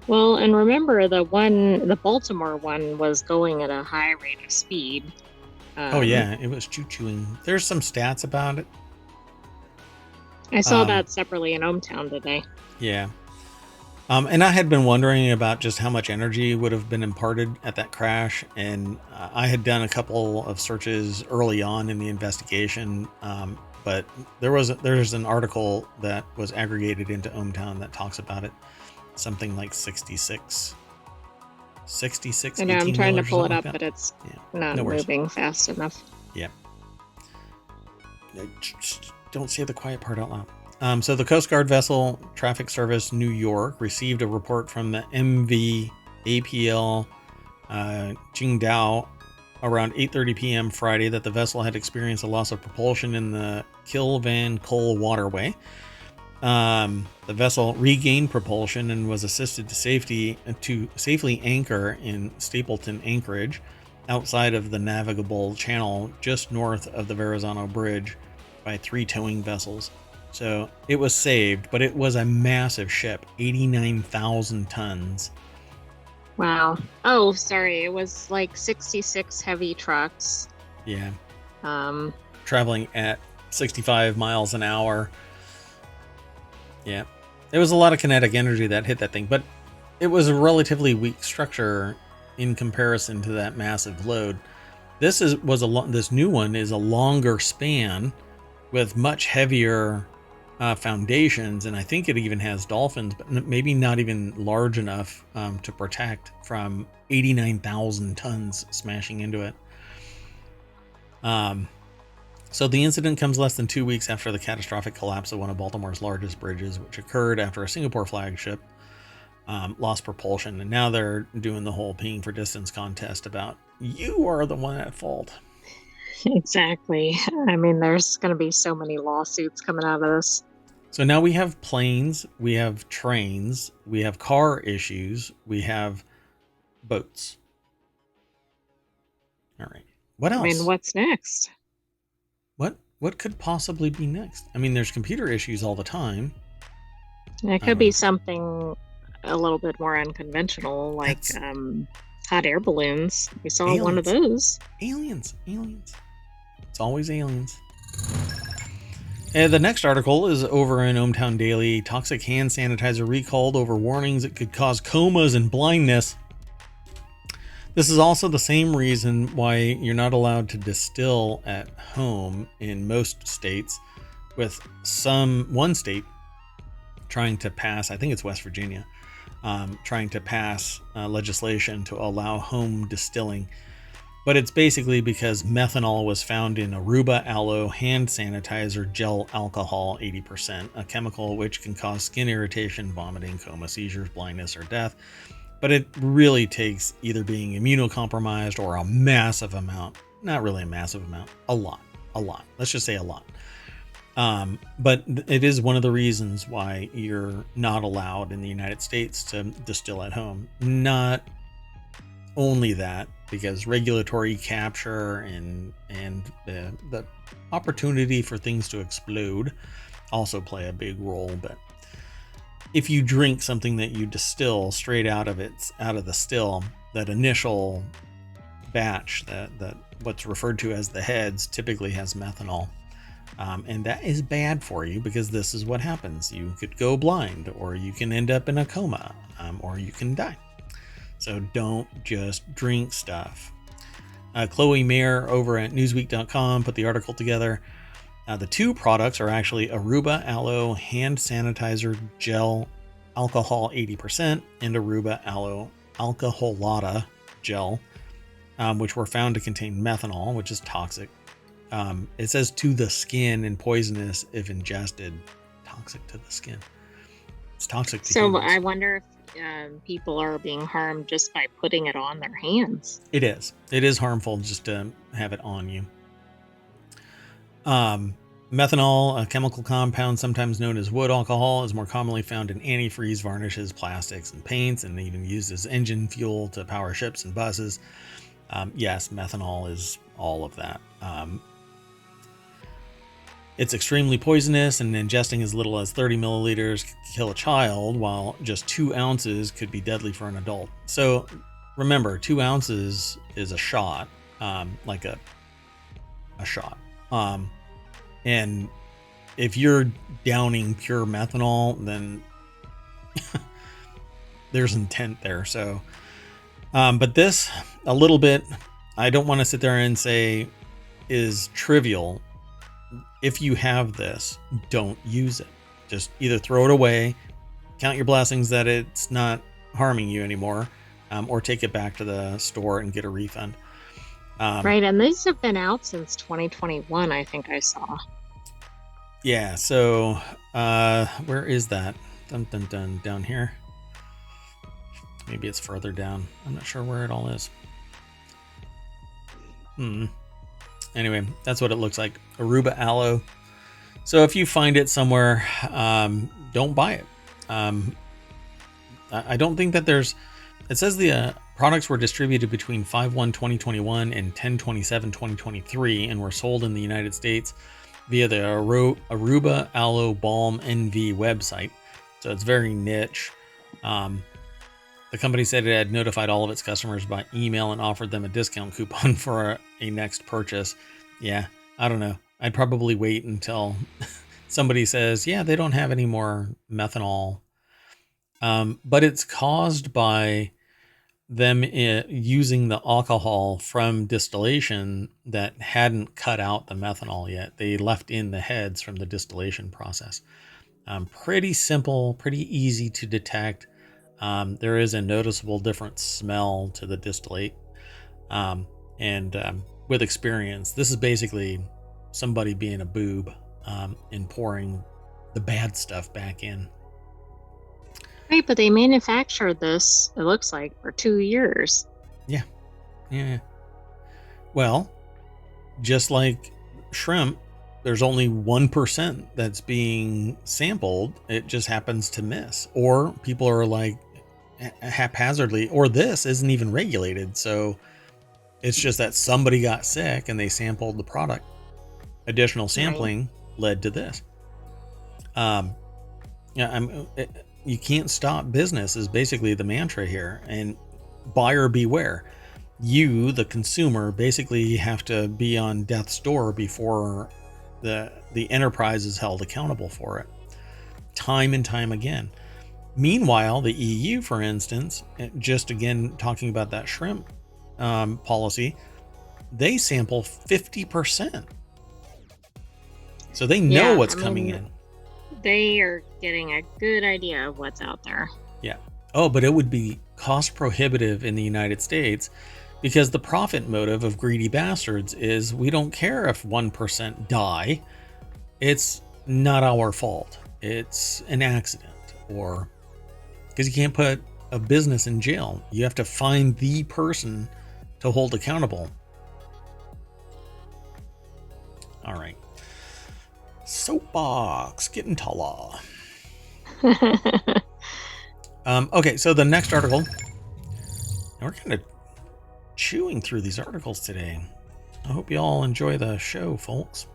Well, and remember the Baltimore one was going at a high rate of speed. Oh Um, yeah, it was choo-chooing. There's some stats about it. I saw Um, that separately in ohmTown today. yeah. And I had been wondering about just how much energy would have been imparted at that crash, and I had done a couple of searches early on in the investigation, but there's an article that was aggregated into ohmTown that talks about it, something like 66 I know I'm 18 trying to wheelers or pull something it like up, that. but it's Yeah, not no worries. moving fast enough. Yeah, don't say the quiet part out loud. So the Coast Guard vessel Traffic Service New York received a report from the MV APL Qingdao around 8:30 p.m. Friday that the vessel had experienced a loss of propulsion in the Kilvan Coal waterway. The vessel regained propulsion and was assisted to safely anchor in Stapleton Anchorage, outside of the navigable channel just north of the Verrazano Bridge, by 3 towing vessels. So it was saved, but it was a massive ship, 89,000 tons. Wow. Oh, sorry. It was like 66 heavy trucks. Yeah, Um, traveling at 65 miles an hour. Yeah, there was a lot of kinetic energy that hit that thing, but it was a relatively weak structure in comparison to that massive load. This new one is a longer span with much heavier foundations, and I think it even has dolphins, but maybe not even large enough to protect from 89,000 tons smashing into it. So the incident comes less than 2 weeks after the catastrophic collapse of one of Baltimore's largest bridges, which occurred after a Singapore flagship lost propulsion. And now they're doing the whole peeing for distance contest about, you are the one at fault. exactly. I mean, there's going to be so many lawsuits coming out of this. So now we have planes, we have trains, we have car issues, we have boats. All right. What I mean, else? what's next? What could possibly be next? I mean, there's computer issues all the time. It could be something a little bit more unconventional, like That's hot air balloons. We saw one of aliens. those. Aliens. It's always aliens. And the next article is over in ohmTown Daily. Toxic hand sanitizer recalled over warnings it could cause comas and blindness. This is also the same reason why you're not allowed to distill at home in most states, with one state trying to pass, I think it's West Virginia, trying to pass legislation to allow home distilling. But it's basically because methanol was found in Aruba Aloe hand sanitizer gel alcohol 80%, a chemical which can cause skin irritation, vomiting, coma, seizures, blindness, or death. But it really takes either being immunocompromised or a massive amount. Not really a massive amount, a lot. Let's just say a lot. But it is one of the reasons why you're not allowed in the United States to distill at home. Not only that, because regulatory capture and the opportunity for things to explode also play a big role. But if you drink something that you distill straight out of the still, that initial batch, that what's referred to as the heads, typically has methanol. And that is bad for you, because this is what happens. You could go blind, or you can end up in a coma, or you can die. So don't just drink stuff. Chloe Mayer over at Newsweek.com put the article together. The two products are actually Aruba Aloe hand sanitizer gel alcohol 80% and Aruba Aloe alcoholata gel, which were found to contain methanol, which is toxic. It says to the skin and poisonous if ingested. Toxic to the skin. It's toxic to So humans. I wonder if people are being harmed just by putting it on their hands. It is. It is harmful just to have it on you. Methanol, a chemical compound sometimes known as wood alcohol, is more commonly found in antifreeze, varnishes, plastics, and paints, and even used as engine fuel to power ships and buses. Yes, methanol is all of that. It's extremely poisonous, and ingesting as little as 30 milliliters could kill a child, while just 2 ounces could be deadly for an adult. So remember, 2 ounces is a shot, like a shot. And if you're downing pure methanol, then there's intent there. So, but this, a little bit, I don't want to sit there and say is trivial. If you have this, don't use it. Just either throw it away, count your blessings that it's not harming you anymore, or take it back to the store and get a refund. Right, and these have been out since 2021, I think I saw. Yeah, so where is that? Dun, dun, dun, down here. Maybe it's further down. I'm not sure where it all is. Anyway, that's what it looks like. Aruba aloe. So if you find it somewhere, don't buy it. I don't think that there's... It says the products were distributed between 5/1/2021 and 10/27/2023 and were sold in the United States via the Aruba Aloe Balm NV website. So it's very niche. The company said it had notified all of its customers by email and offered them a discount coupon for a next purchase. Yeah, I don't know. I'd probably wait until somebody says, yeah, they don't have any more methanol. But it's caused by them using the alcohol from distillation that hadn't cut out the methanol yet. They left in the heads from the distillation process. Pretty simple, pretty easy to detect. There is a noticeable different smell to the distillate. And with experience, this is basically somebody being a boob and pouring the bad stuff back in. Right, but they manufactured this, it looks like, for 2 years. Yeah. Well, just like shrimp, there's only 1% that's being sampled. It just happens to miss. Or people are like haphazardly, or this isn't even regulated. So it's just that somebody got sick and they sampled the product. Additional sampling led to this. You can't stop business is basically the mantra here, and buyer beware. You, the consumer, basically have to be on death's door before the enterprise is held accountable for it, time and time again. Meanwhile, the EU, for instance, just again talking about that shrimp policy, they sample 50%, so they know what's coming in. They are getting a good idea of what's out there. Yeah. Oh, but it would be cost prohibitive in the United States because the profit motive of greedy bastards is we don't care if 1% die. It's not our fault. It's an accident. Or because you can't put a business in jail. You have to find the person to hold accountable. All right. Soapbox getting taller. Okay, so the next article, and we're kind of chewing through these articles today. I hope you all enjoy the show, folks.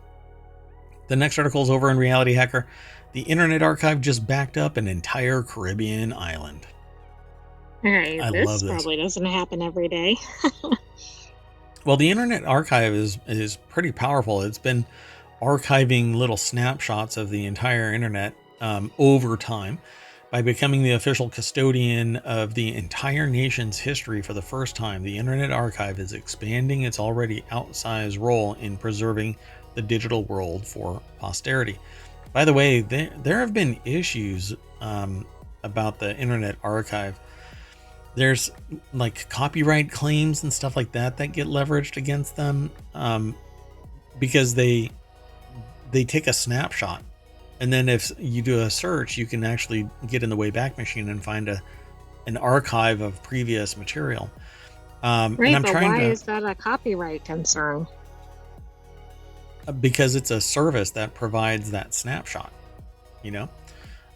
The next article is over in Reality Hacker. The Internet Archive just backed up an entire Caribbean island. Hey, this probably doesn't happen every day. Well, the Internet Archive is pretty powerful. It's been archiving little snapshots of the entire internet over time. By becoming the official custodian of the entire nation's history for the first time, the Internet Archive is expanding its already outsized role in preserving the digital world for posterity. By the way, there have been issues about the Internet Archive. There's like copyright claims and stuff like that get leveraged against them because they take a snapshot, and then if you do a search, you can actually get in the Wayback Machine and find an archive of previous material. Right, and I'm but why is that a copyright concern? because it's a service that provides that snapshot, you know?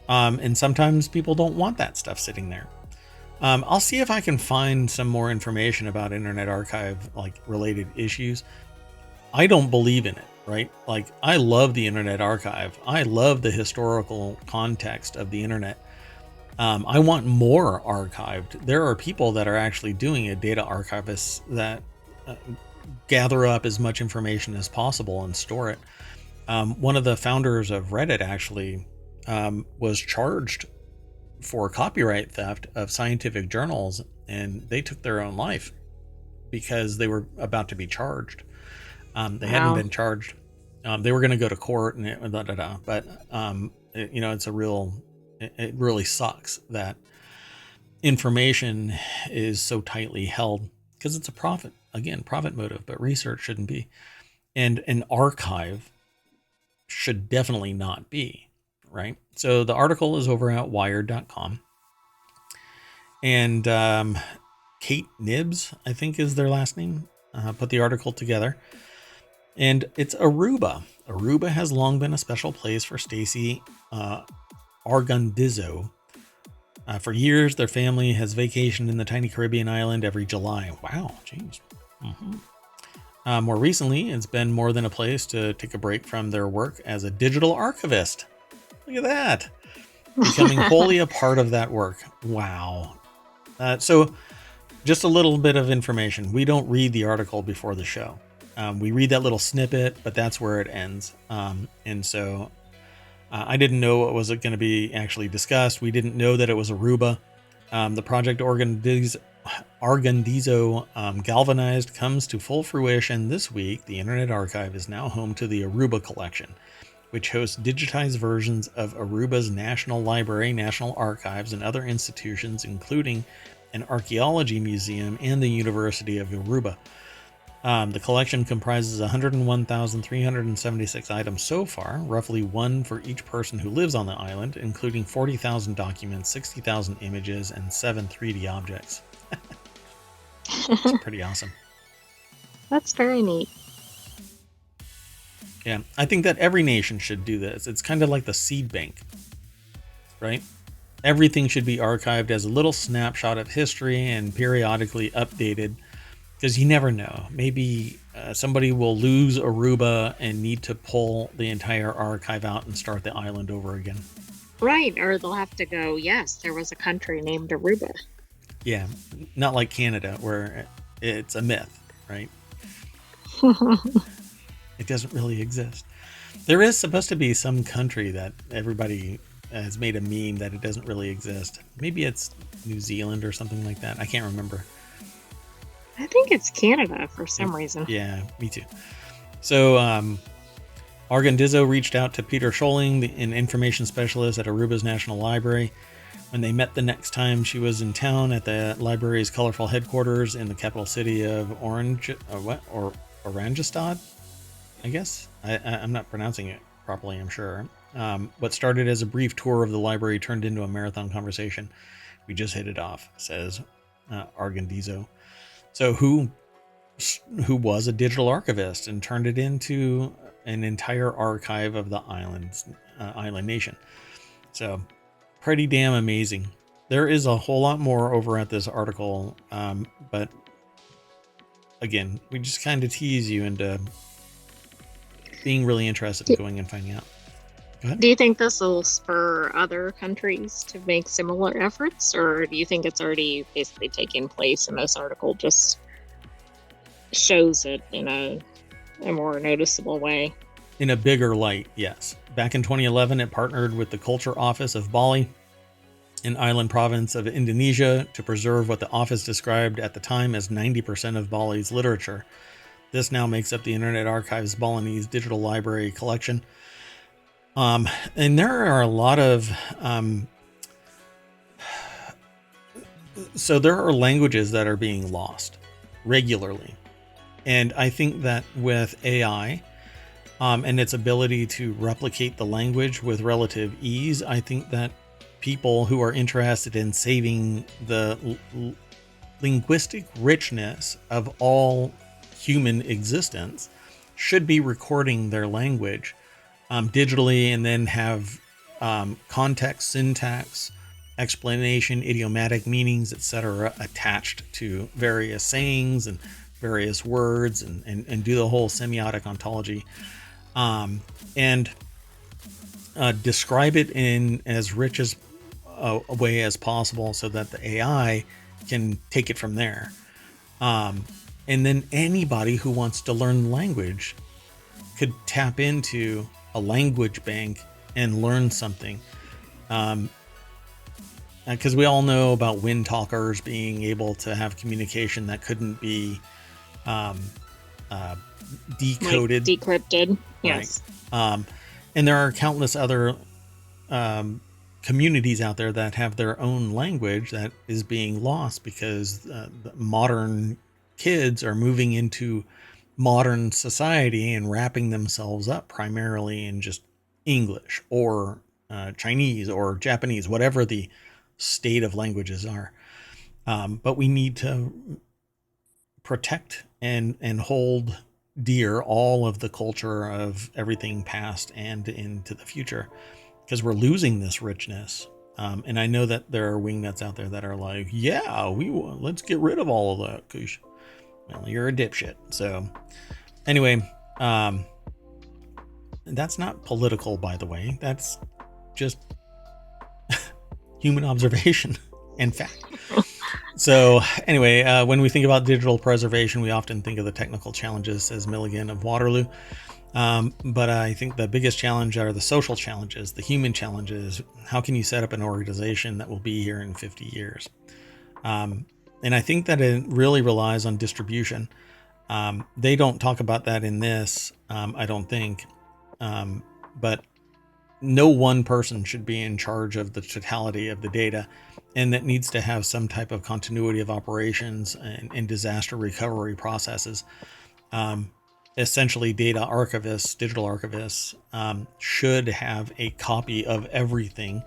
And sometimes people don't want that stuff sitting there. I'll see if I can find some more information about Internet Archive, like related issues. I don't believe in it, right? Like, I love the Internet Archive. I love the historical context of the internet. I want more archived. There are people that are actually doing it, data archivists that gather up as much information as possible and store it. One of the founders of Reddit actually was charged for copyright theft of scientific journals, and they took their own life because they were about to be charged. They hadn't been charged. They were going to go to court and but it's it really sucks that information is so tightly held because it's a profit motive, but research shouldn't be. And an archive should definitely not be, right? So the article is over at wired.com. And Kate Nibbs, I think is their last name, put the article together. And it's Aruba. Aruba has long been a special place for Stacy Argondizzo. For years, their family has vacationed in the tiny Caribbean island every July. Wow, jeez. More recently, it's been more than a place to take a break from their work as a digital archivist. Look at that. Becoming wholly a part of that work. Wow. So just a little bit of information. We don't read the article before the show. We read that little snippet, but that's where it ends. And so I didn't know what was going to be actually discussed. We didn't know that it was Aruba. The project Argondizzo galvanized comes to full fruition this week. The Internet Archive is now home to the Aruba Collection, which hosts digitized versions of Aruba's National Library, National Archives, and other institutions, including an archaeology museum and the University of Aruba. The collection comprises 101,376 items so far, roughly one for each person who lives on the island, including 40,000 documents, 60,000 images, and 7 3D objects. It's pretty awesome. That's very neat. Yeah, I think that every nation should do this. It's kind of like the seed bank, right? Everything should be archived as a little snapshot of history and periodically updated, because you never know. Maybe somebody will lose Aruba and need to pull the entire archive out and start the island over again. Right, or they'll have to go, yes, there was a country named Aruba. Yeah, not like Canada, where it's a myth, right? It doesn't really exist. There is supposed to be some country that everybody has made a meme that it doesn't really exist. Maybe it's New Zealand or something like that. I can't remember. I think it's Canada for some reason. Yeah, me too. So Argondizzo reached out to Peter Scholing, an information specialist at Aruba's National Library. When they met the next time she was in town at the library's colorful headquarters in the capital city of Oranjestad, I guess. I'm not pronouncing it properly, I'm sure. What started as a brief tour of the library turned into a marathon conversation. We just hit it off, says Argondizzo. So who was a digital archivist and turned it into an entire archive of the island nation. So pretty damn amazing. There is a whole lot more over at this article, but again, we just kind of tease you into being really interested in going and finding out. Go ahead. Do you think this will spur other countries to make similar efforts, or do you think it's already basically taking place and this article just shows it in a more noticeable way? In a bigger light, yes. Back in 2011, it partnered with the Culture Office of Bali, an island province of Indonesia, to preserve what the office described at the time as 90% of Bali's literature. This now makes up the Internet Archive's Balinese digital library collection. And there are a lot of... so there are languages that are being lost regularly. And I think that with AI and its ability to replicate the language with relative ease, I think that people who are interested in saving the linguistic richness of all human existence should be recording their language digitally, and then have context, syntax, explanation, idiomatic meanings, etc., attached to various sayings and various words, and do the whole semiotic ontology, and describe it in as rich as a way as possible, so that the AI can take it from there. And then anybody who wants to learn the language could tap into a language bank and learn something. Because we all know about wind talkers being able to have communication that couldn't be decoded, like decrypted. Yes. Right? And there are countless other communities out there that have their own language that is being lost because the modern kids are moving into modern society and wrapping themselves up primarily in just English or Chinese or Japanese, whatever the state of languages are. But we need to protect and hold dear all of the culture of everything past and into the future, because we're losing this richness. And I know that there are wingnuts out there that are like, yeah, let's get rid of all of that, because, well, you're a dipshit. So anyway, that's not political, by the way. That's just human observation and fact. So anyway, when we think about digital preservation, we often think of the technical challenges, says Milligan of Waterloo. But I think the biggest challenge are the social challenges, the human challenges. How can you set up an organization that will be here in 50 years? And I think that it really relies on distribution. They don't talk about that in this, I don't think. But no one person should be in charge of the totality of the data, and that needs to have some type of continuity of operations and disaster recovery processes. Essentially, data archivists, digital archivists, should have a copy of everything.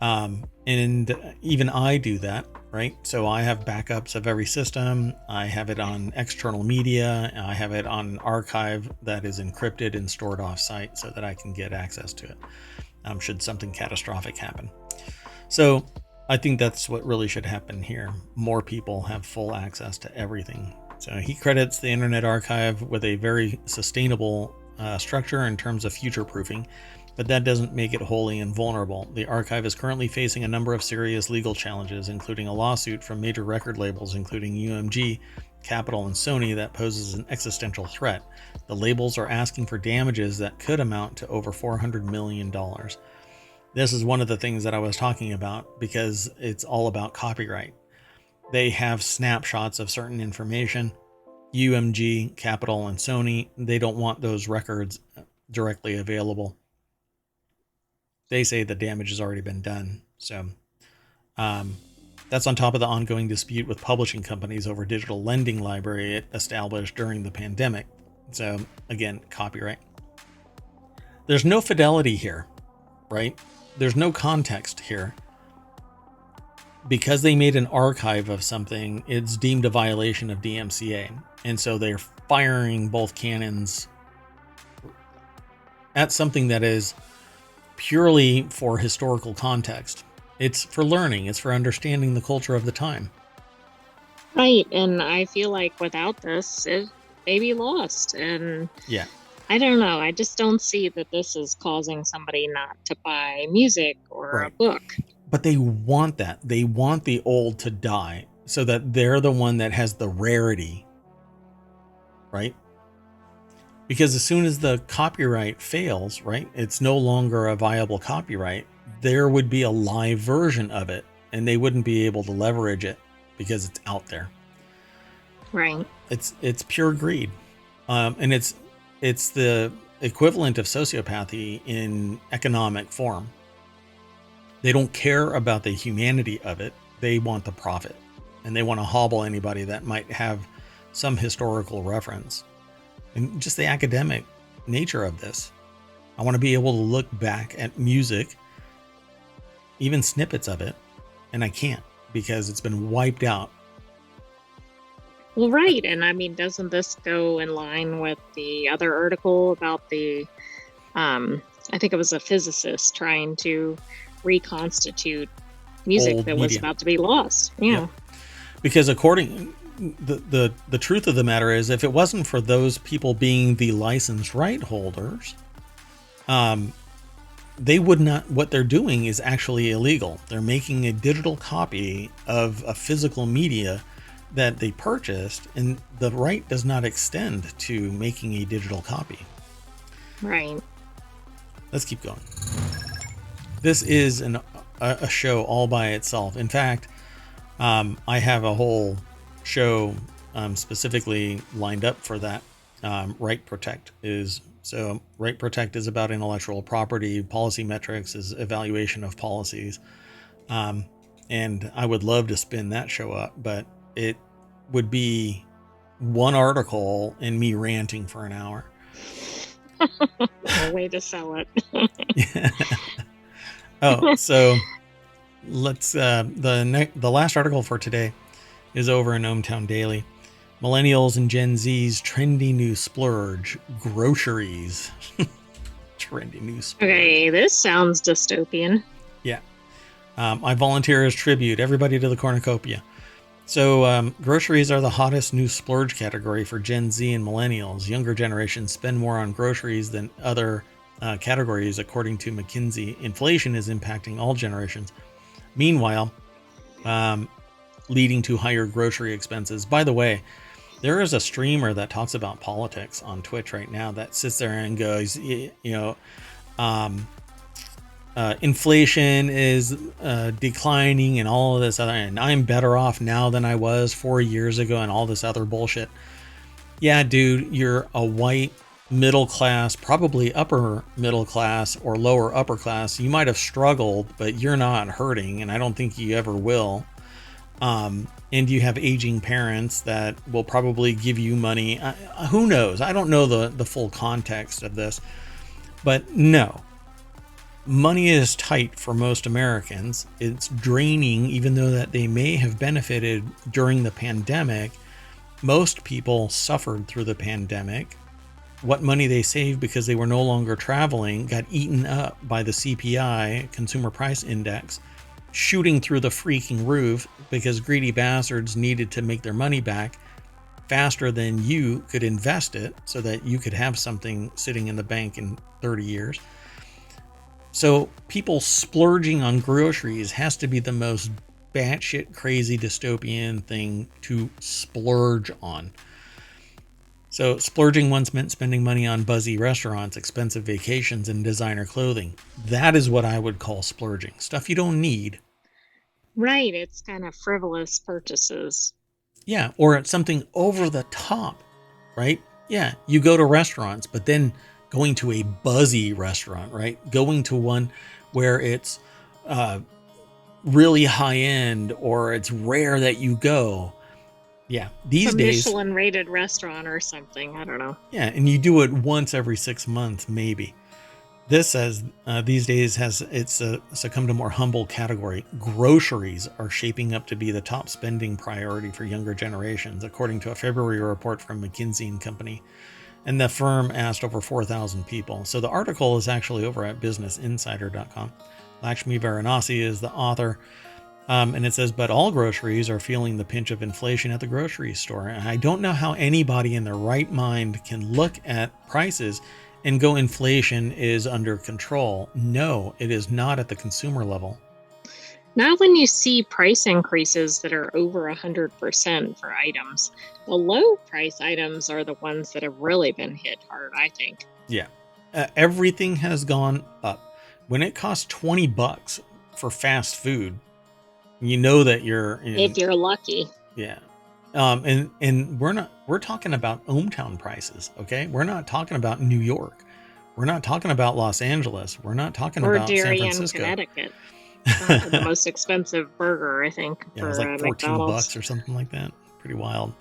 And even I do that, right? So I have backups of every system. I have it on external media. I have it on archive that is encrypted and stored off-site so that I can get access to it should something catastrophic happen. So I think that's what really should happen here. More people have full access to everything. So he credits the Internet Archive with a very sustainable structure in terms of future-proofing, but that doesn't make it wholly invulnerable. The archive is currently facing a number of serious legal challenges, including a lawsuit from major record labels, including UMG, Capitol, and Sony, that poses an existential threat. The labels are asking for damages that could amount to over $400 million. This is one of the things that I was talking about, because it's all about copyright. They have snapshots of certain information. UMG, Capitol, and Sony, they don't want those records directly available. They say the damage has already been done. So that's on top of the ongoing dispute with publishing companies over digital lending library it established during the pandemic. So again, copyright. There's no fidelity here, right? There's no context here. Because they made an archive of something, it's deemed a violation of DMCA. And so they're firing both cannons at something that is purely for historical context. It's for learning. It's for understanding the culture of the time. Right. And I feel like without this, it may be lost. And yeah, I don't know. I just don't see that this is causing somebody not to buy music or a book. But they want that. They want the old to die so that they're the one that has the rarity, right? Because as soon as the copyright fails, right, it's no longer a viable copyright. There would be a live version of it, and they wouldn't be able to leverage it because it's out there. Right. It's pure greed, and it's the equivalent of sociopathy in economic form. They don't care about the humanity of it. They want the profit, and they want to hobble anybody that might have some historical reference. And just the academic nature of this. I want to be able to look back at music, even snippets of it, and I can't, because it's been wiped out Well, right. And I mean, doesn't this go in line with the other article about um, I think it was a physicist trying to reconstitute music Old that was media. about to be lost. Yep. Yeah. Because according the truth of the matter is, if it wasn't for those people being the license right holders, they would not. What they're doing is actually illegal. They're making a digital copy of a physical media that they purchased, and the right does not extend to making a digital copy. Right. Let's keep going. This is a show all by itself. In fact, I have a whole show specifically lined up for that. Right Protect is Right Protect is about intellectual property. Policy Metrics is evaluation of policies, and I would love to spin that show up, but it would be one article and me ranting for an hour. A way to sell it. Oh, so let's the last article for today is over in ohmTown Daily. Millennials and Gen Z's trendy new splurge, groceries. Trendy new splurge. Okay, this sounds dystopian. Yeah. I volunteer as tribute. Everybody to the cornucopia. So groceries are the hottest new splurge category for Gen Z and millennials. Younger generations spend more on groceries than other categories, according to McKinsey. Inflation is impacting all generations. Meanwhile, leading to higher grocery expenses. By the way, there is a streamer that talks about politics on Twitch right now that sits there and goes, inflation is declining and all of this other, and I'm better off now than I was 4 years ago and all this other bullshit. Yeah, dude, you're a white middle class, probably upper middle class or lower upper class. You might have struggled, but you're not hurting, and I don't think you ever will. And you have aging parents that will probably give you money. Who knows? I don't know the full context of this, but no. Money is tight for most Americans. It's draining, even though that they may have benefited during the pandemic. Most people suffered through the pandemic. What money they saved because they were no longer traveling got eaten up by the CPI, Consumer Price Index, shooting through the freaking roof because greedy bastards needed to make their money back faster than you could invest it so that you could have something sitting in the bank in 30 years. So people splurging on groceries has to be the most batshit crazy dystopian thing to splurge on. So splurging once meant spending money on buzzy restaurants, expensive vacations, and designer clothing. That is what I would call splurging. Stuff you don't need. Right, it's kind of frivolous purchases. Yeah, or it's something over the top, right? Yeah, you go to restaurants, but then going to a buzzy restaurant, right? Going to one where it's really high end or it's rare that you go. Yeah, these days, Michelin rated restaurant or something. I don't know. Yeah, and you do it once every 6 months, maybe. This says these days it's succumbed to more humble category. Groceries are shaping up to be the top spending priority for younger generations, according to a February report from McKinsey and Company. And the firm asked over 4,000 people. So the article is actually over at businessinsider.com. Lakshmi Varanasi is the author. And it says, but all groceries are feeling the pinch of inflation at the grocery store. And I don't know how anybody in their right mind can look at prices and go, inflation is under control. No, it is not at the consumer level. Not when you see price increases that are over 100% for items. The low price items are the ones that have really been hit hard, I think. Yeah. Everything has gone up. When it costs $20 for fast food, you know that if you're lucky. Yeah. And we're talking about ohmTown prices, okay? We're not talking about New York. We're not talking about Los Angeles. We're not talking about San Francisco. Connecticut. The most expensive burger, I think. Yeah, it was like $14 or something like that. Pretty wild.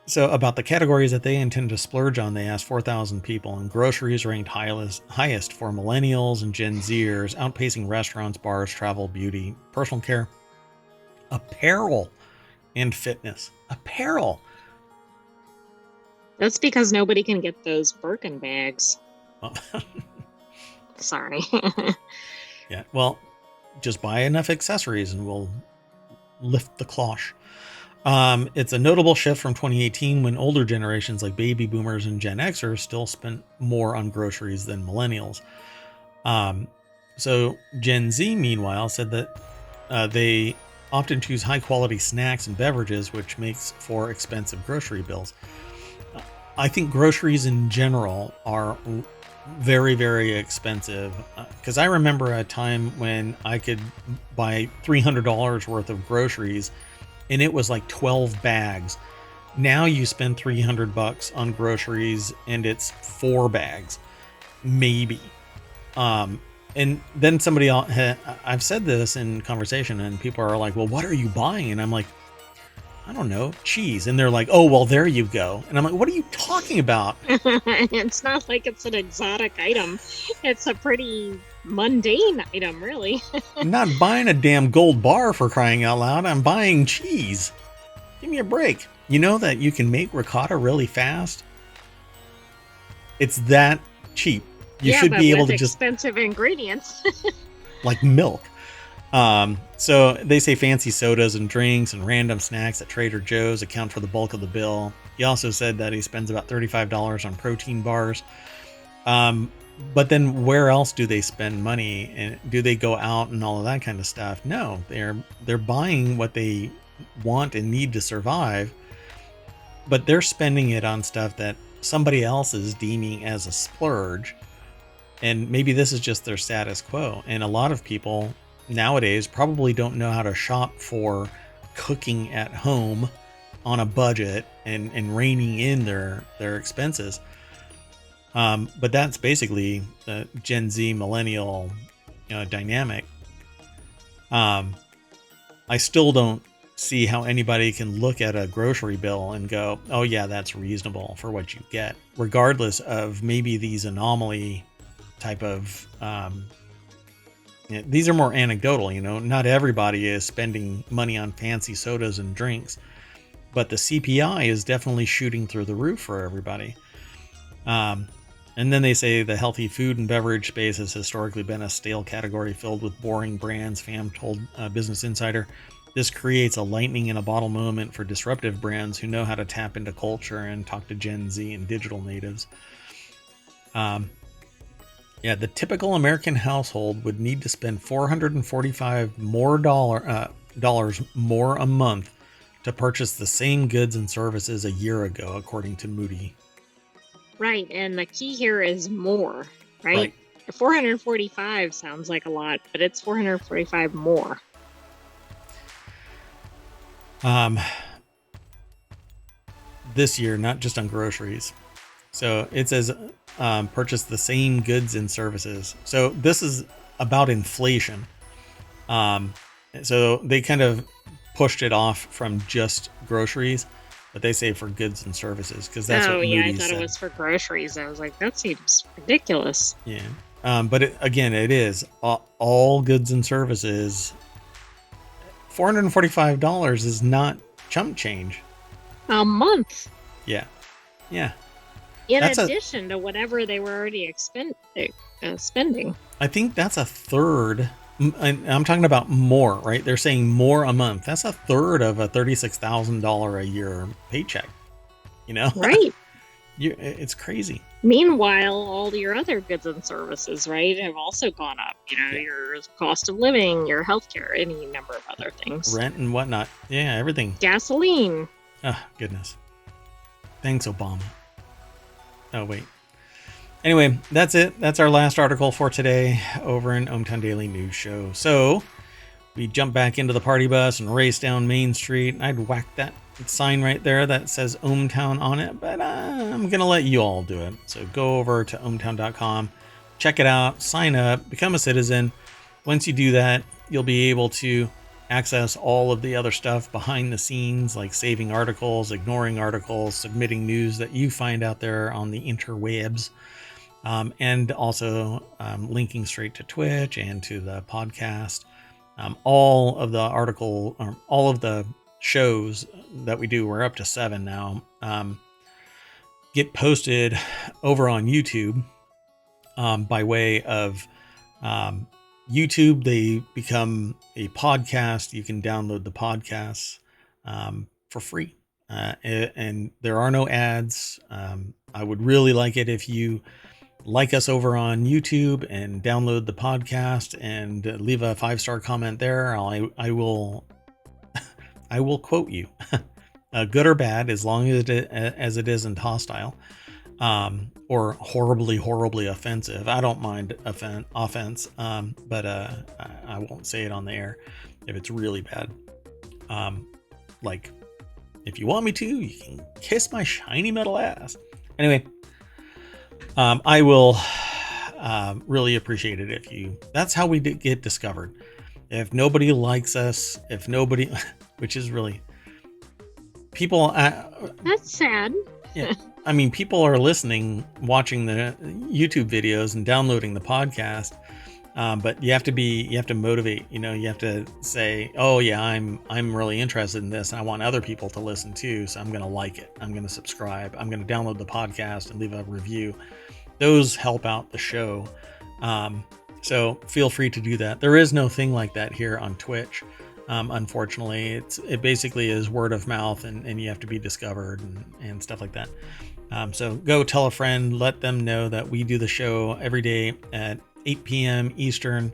So about the categories that they intend to splurge on, they asked 4,000 people, and groceries ranked highest for millennials and Gen Zers, outpacing restaurants, bars, travel, beauty, personal care. Apparel and fitness. Apparel. That's because nobody can get those Birkin bags. Well, Sorry. yeah, well, just buy enough accessories and we'll lift the cloche. It's a notable shift from 2018 when older generations like baby boomers and Gen Xers still spent more on groceries than millennials. So Gen Z, meanwhile, said that they often choose high quality snacks and beverages, which makes for expensive grocery bills. I think groceries in general are very, very expensive because I remember a time when I could buy $300 worth of groceries and it was like 12 bags. Now you spend $300 on groceries and it's 4 bags, maybe. And then somebody else, I've said this in conversation and people are like, well, what are you buying? And I'm like, I don't know, cheese. And they're like, oh, well, there you go. And I'm like, what are you talking about? It's not like it's an exotic item. It's a pretty mundane item, really. I'm not buying a damn gold bar for crying out loud. I'm buying cheese. Give me a break. You know that you can make ricotta really fast? It's that cheap. You should be able to just expensive ingredients. like milk. So they say fancy sodas and drinks and random snacks at Trader Joe's account for the bulk of the bill. He also said that he spends about $35 on protein bars. But then where else do they spend money? And do they go out and all of that kind of stuff? No, they're buying what they want and need to survive, but they're spending it on stuff that somebody else is deeming as a splurge. And maybe this is just their status quo. And a lot of people nowadays probably don't know how to shop for cooking at home on a budget and reining in their expenses. But that's basically the Gen Z millennial dynamic. I still don't see how anybody can look at a grocery bill and go, oh yeah, that's reasonable for what you get, regardless of maybe these anomaly type of these are more anecdotal. Not everybody is spending money on fancy sodas and drinks, but the CPI is definitely shooting through the roof for everybody. And then they say the healthy food and beverage space has historically been a stale category filled with boring brands. Pham told Business Insider, this creates a lightning in a bottle moment for disruptive brands who know how to tap into culture and talk to Gen Z and digital natives. The typical American household would need to spend $445 more dollars more a month to purchase the same goods and services a year ago, according to Moody. Right, and the key here is more, right? 445 sounds like a lot, but it's 445 more. This year, not just on groceries. So it says purchase the same goods and services. So this is about inflation. So they kind of pushed it off from just groceries, but they say for goods and services because that's what Moody's I thought said. It was for groceries. I was like, that seems ridiculous. Yeah. But it is all goods and services. $445 is not chump change. A month. Yeah. Yeah. In addition to whatever they were already spending. I think that's a third. And I'm talking about more, right? They're saying more a month. That's a third of a $36,000 a year paycheck. Right? It's crazy. Meanwhile, all your other goods and services, right, have also gone up. Your cost of living, your healthcare, any number of other things. Rent and whatnot. Yeah, everything. Gasoline. Oh, goodness. Thanks, Obama. Oh, wait. Anyway, that's it. That's our last article for today over in ohmTown Daily News Show. So we jump back into the party bus and race down Main Street. I'd whack that sign right there that says ohmTown on it, but I'm going to let you all do it. So go over to ohmTown.com, check it out, sign up, become a citizen. Once you do that, you'll be able to access all of the other stuff behind the scenes, like saving articles, ignoring articles, submitting news that you find out there on the interwebs, and also linking straight to Twitch and to the podcast. All of the shows that we do, we're up to 7 now, get posted over on YouTube by way of YouTube. They become a podcast. You can download the podcasts for free. And there are no ads. I would really like it if you like us over on YouTube and download the podcast and leave a 5-star comment there. I will I will quote you, good or bad, as long as it isn't hostile or horribly offensive. I don't mind offense, but I won't say it on the air if it's really bad. Like, if you want me to, you can kiss my shiny metal ass. Anyway, I will really appreciate it if you. That's how we get discovered. If nobody likes us, if nobody, which is really people. That's sad. Yeah, I mean, people are listening, watching the YouTube videos, and downloading the podcast. But you have to motivate. You have to say, "Oh yeah, I'm really interested in this, and I want other people to listen too. So I'm going to like it. I'm going to subscribe. I'm going to download the podcast and leave a review." Those help out the show. So feel free to do that. There is no thing like that here on Twitch. Unfortunately, it basically is word of mouth, and you have to be discovered and stuff like that. So go tell a friend, let them know that we do the show every day at 8 p.m. Eastern,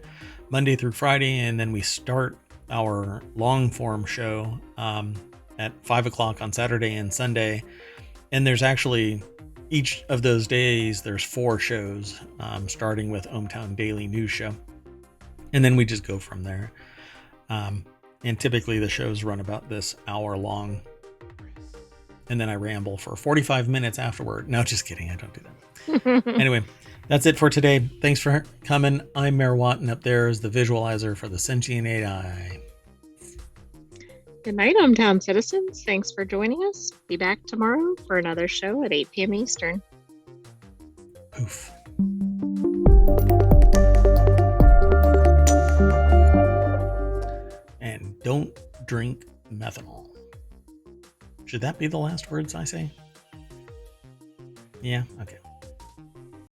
Monday through Friday, and then we start our long form show at 5 o'clock on Saturday and Sunday. And there's actually, each of those days, there's 4 shows, starting with ohmTown Daily News Show. And then we just go from there. And typically the shows run about this hour long. And then I ramble for 45 minutes afterward. No, just kidding. I don't do that. Anyway, that's it for today. Thanks for coming. I'm Mayor Watt, and up there is the visualizer for the sentient AI. Good night, ohmTown citizens. Thanks for joining us. Be back tomorrow for another show at 8 p.m. Eastern. Poof. And don't drink methanol. Should that be the last words I say? Yeah, okay.